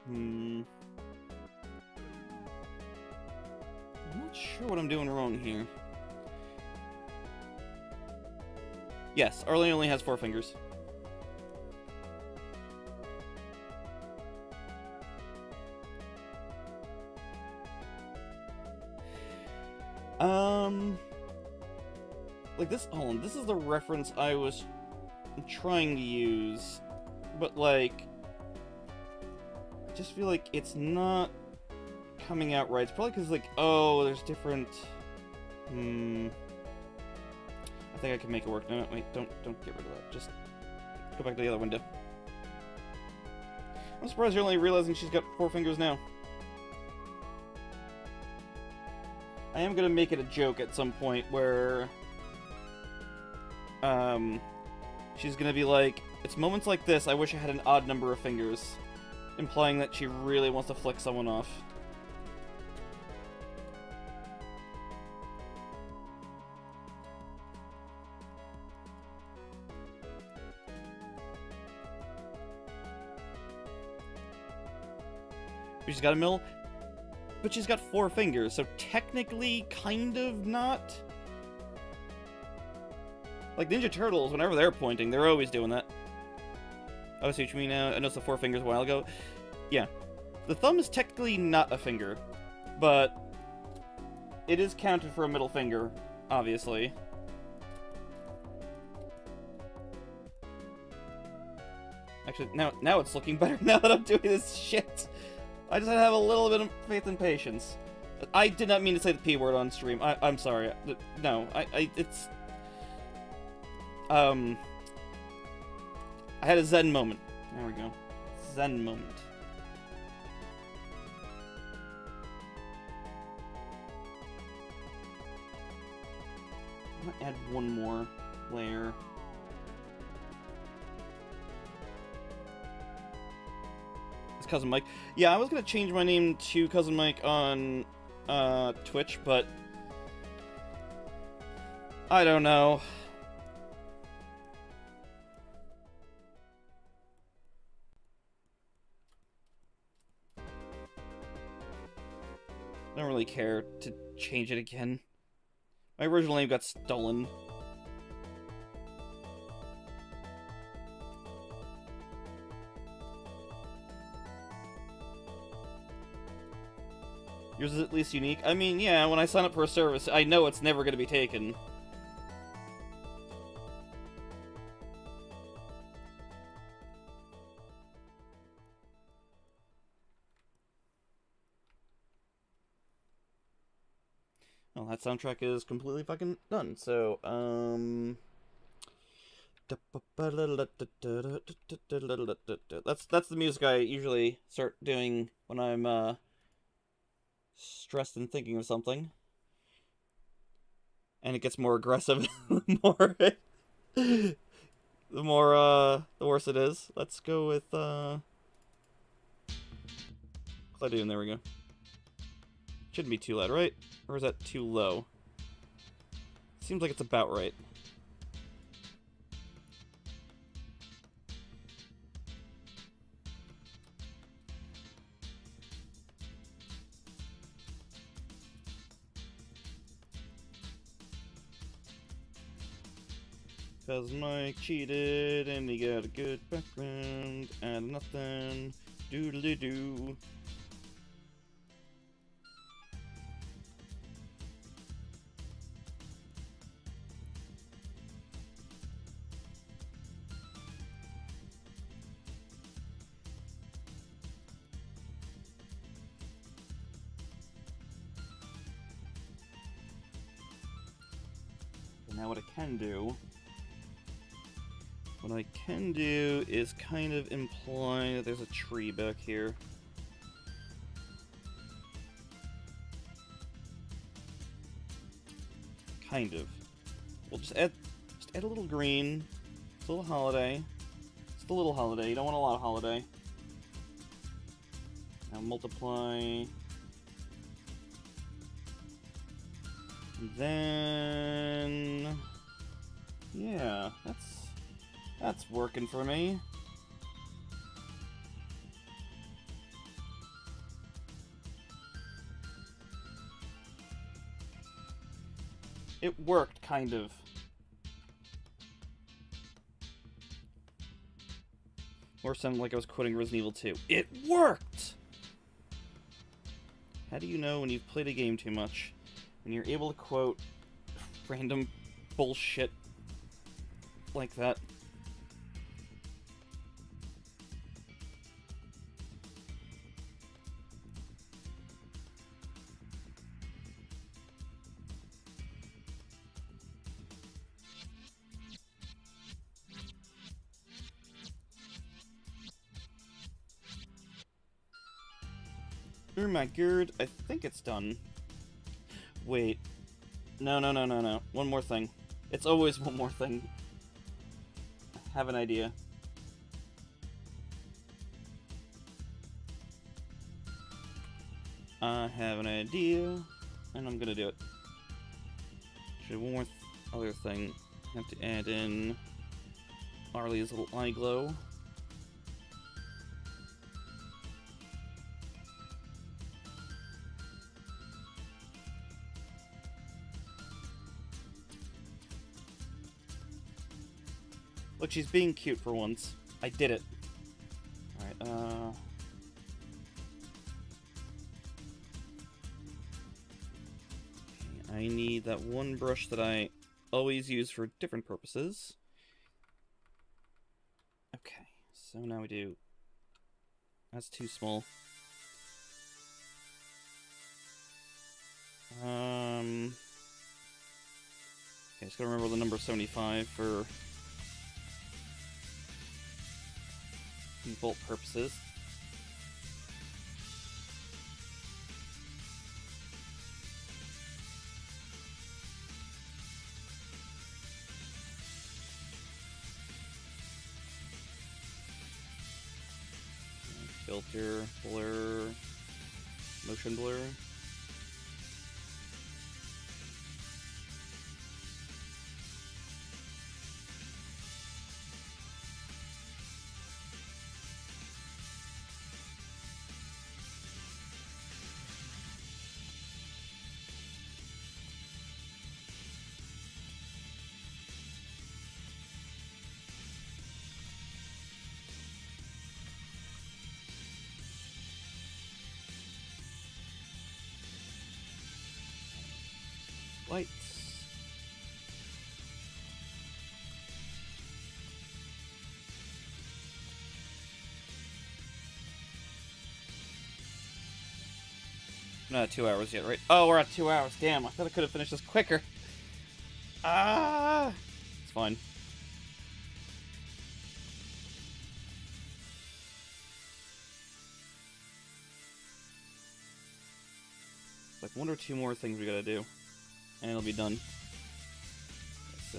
I'm not sure what I'm doing wrong here. Yes, Arlie only has 4 fingers. Like this, hold on, this is the reference I was trying to use, but like, I just feel like it's not coming out right. It's probably because like, oh, there's different, I think I can make it work. No, wait, don't get rid of that. Just go back to the other window. I'm surprised you're only realizing she's got 4 fingers now. I am gonna make it a joke at some point where, she's gonna be like, it's moments like this I wish I had an odd number of fingers, implying that she really wants to flick someone off. She's got a mill, but she's got 4 fingers, so technically kind of not. Like Ninja Turtles, whenever they're pointing, they're always doing that. Oh, I see what you mean now. I noticed the 4 fingers a while ago. Yeah. The thumb is technically not a finger, but it is counted for a middle finger, obviously. Actually, now it's looking better now that I'm doing this shit. I just have a little bit of faith and patience. I did not mean to say the P word on stream. I'm sorry. No, it's... I had a Zen moment. There we go. Zen moment. I'm gonna add one more layer. It's Cousin Mike. Yeah, I was gonna change my name to Cousin Mike on Twitch, but I don't know. I don't really care to change it again. My original name got stolen. Yours is at least unique. I mean, yeah, when I sign up for a service, I know it's never going to be taken. Well, that soundtrack is completely fucking done, so, That's the music I usually start doing when I'm, stressed and thinking of something. And it gets more aggressive the the worse it is. Let's go with, Cladoon, there we go. Shouldn't be too loud, right? Or is that too low? Seems like it's about right. Cause Mike cheated and he got a good background and nothing. Doodly doo. Now what I can do is kind of imply that there's a tree back here. Kind of. We'll just add a little green. It's a little holiday. Just a little holiday. You don't want a lot of holiday. Now multiply. And then... yeah, that's working for me. It worked, kind of. Or sounded like I was quoting Resident Evil 2. It worked! How do you know when you've played a game too much? When you're able to quote random bullshit like that. Oh my god, I think it's done. Wait. No. One more thing. It's always one more thing. I have an idea. I have an idea, and I'm gonna do it. Actually, one more other thing. I have to add in Arlie's little eye glow. Look, she's being cute for once. I did it. Alright, I need that one brush that I always use for different purposes. Okay, so now we do... That's too small. Okay, just gotta remember the number 75 for default purposes. Filter, blur, motion blur. Lights. Not 2 hours yet, right? Oh, we're at 2 hours. Damn, I thought I could have finished this quicker. Ah! It's fine. Like 1 or 2 more things we gotta do. And it'll be done. So...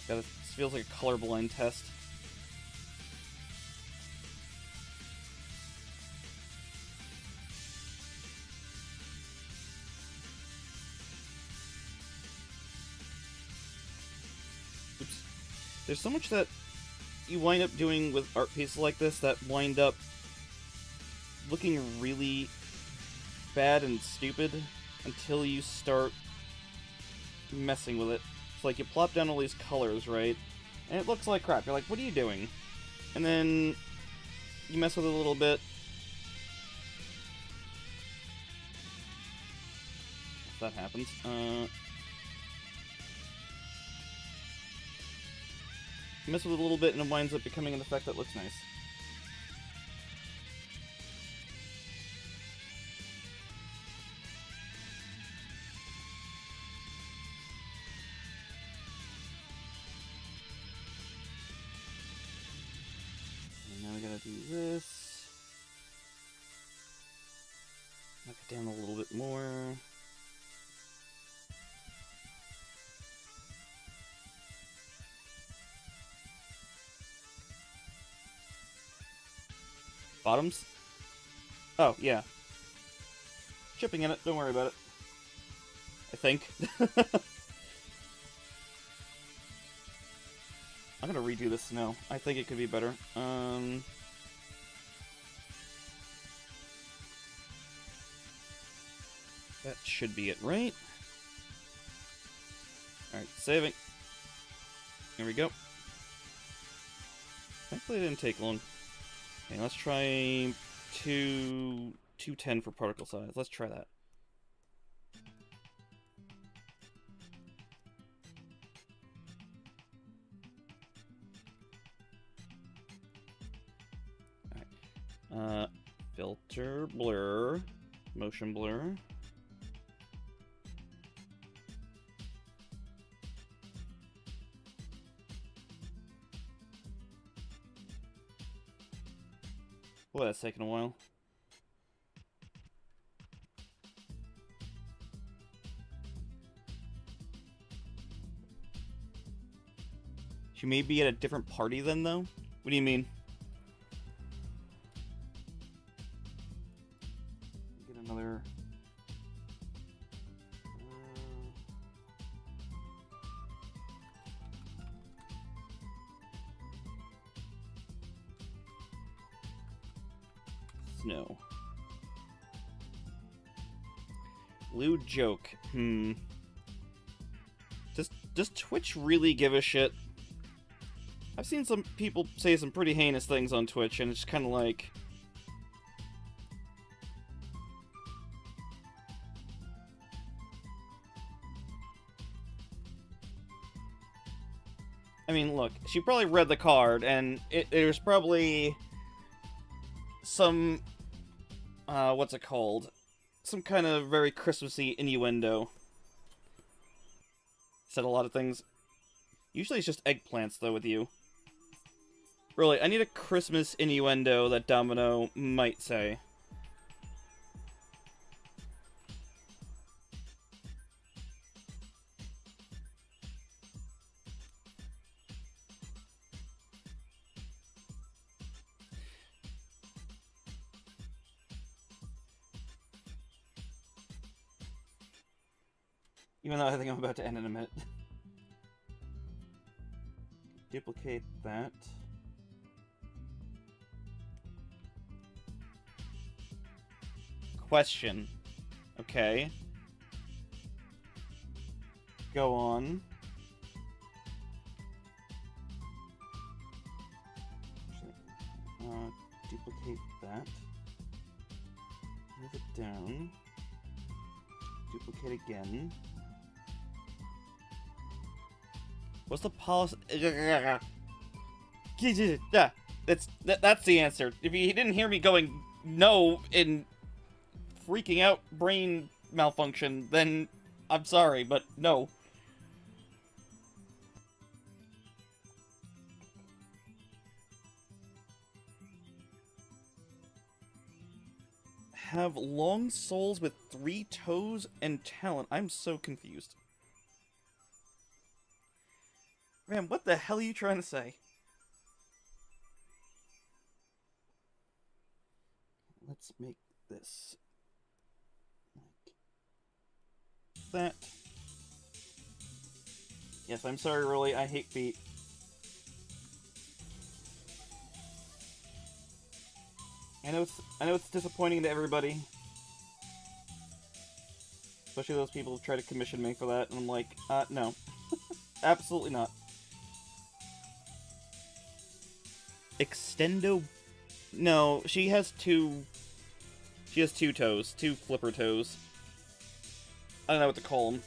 God, this feels like a colorblind test. Oops. There's so much that you wind up doing with art pieces like this that wind up looking really bad and stupid until you start messing with it. It's like you plop down all these colors, right? And it looks like crap. You're like, what are you doing? And then you mess with it a little bit. If that happens. You mess with it a little bit and it winds up becoming an effect that looks nice. Do this. Knock it down a little bit more. Bottoms? Oh, yeah. Chipping in it, don't worry about it. I think. I'm gonna redo this snow. I think it could be better. That should be it, right? Alright, saving. Here we go. Thankfully it didn't take long. Okay, let's try 210 for particle size. Let's try that. Alright. Filter, blur, motion blur. Boy, that's taking a while. She may be at a different party then, though? What do you mean? Get another... Snow. Lewd joke. To does Twitch really give a shit? I've seen some people say some pretty heinous things on Twitch, and it's kind of like... I mean, look, she probably read the card, and there's probably some, what's it called? Some kind of very Christmassy innuendo. Said a lot of things. Usually it's just eggplants, though, with you. Really, I need a Christmas innuendo that Domino might say. Even though I think I'm about to end in a minute. Duplicate that. Question. Okay. Go on. Duplicate that. Move it down. Duplicate again. What's the policy? Yeah, that's the answer. If you didn't hear me going no in freaking out brain malfunction, then I'm sorry, but no. Have long soles with 3 toes and talent. I'm so confused. Man, what the hell are you trying to say? Let's make this like that. Yes, I'm sorry, Rolly. I hate feet. I know it's disappointing to everybody. Especially those people who try to commission me for that, and I'm like, no. Absolutely not. Extendo... No, she has two... She has 2 toes. 2 flipper toes. I don't know what to call them.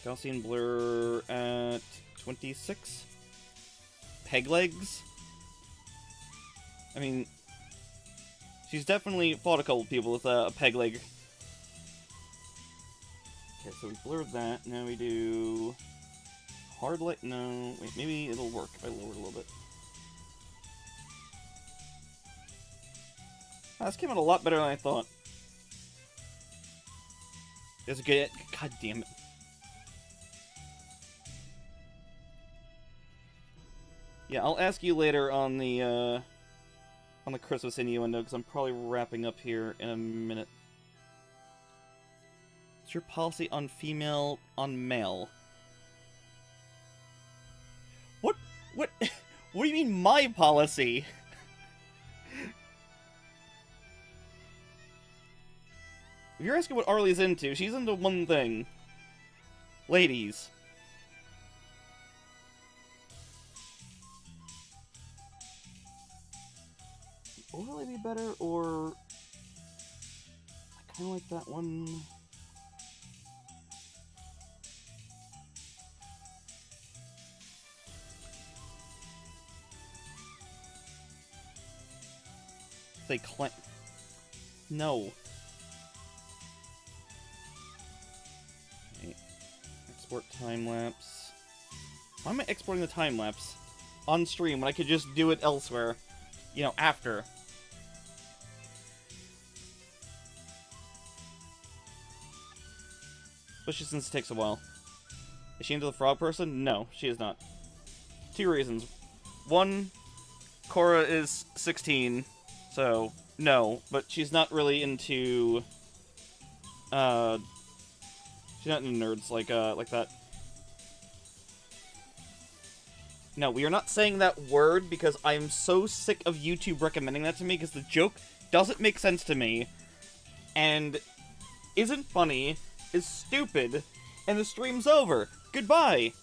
Gaussian blur at 26? Peg legs? I mean... She's definitely fought a couple people with a peg leg. Okay, so we blurred that. Now we do... Hard light? No. Wait, maybe it'll work if I lower it a little bit. Oh, this came out a lot better than I thought. That's good. God damn it. Yeah, I'll ask you later on the Christmas innuendo, because I'm probably wrapping up here in a minute. What's your policy on female on male? What? What do you mean, my policy? If you're asking what Arlie's into, she's into one thing. Ladies. Overlay be better, or... I kinda like that one... Say clank. No. Okay. Export time-lapse. Why am I exporting the time-lapse on stream when I could just do it elsewhere? You know, after. Especially since it takes a while. Is she into the frog person? No, she is not. 2 reasons. 1, Cora is 16. So, no, but she's not really into, she's not into nerds like that. No, we are not saying that word because I am so sick of YouTube recommending that to me because the joke doesn't make sense to me, and isn't funny, is stupid, and the stream's over. Goodbye!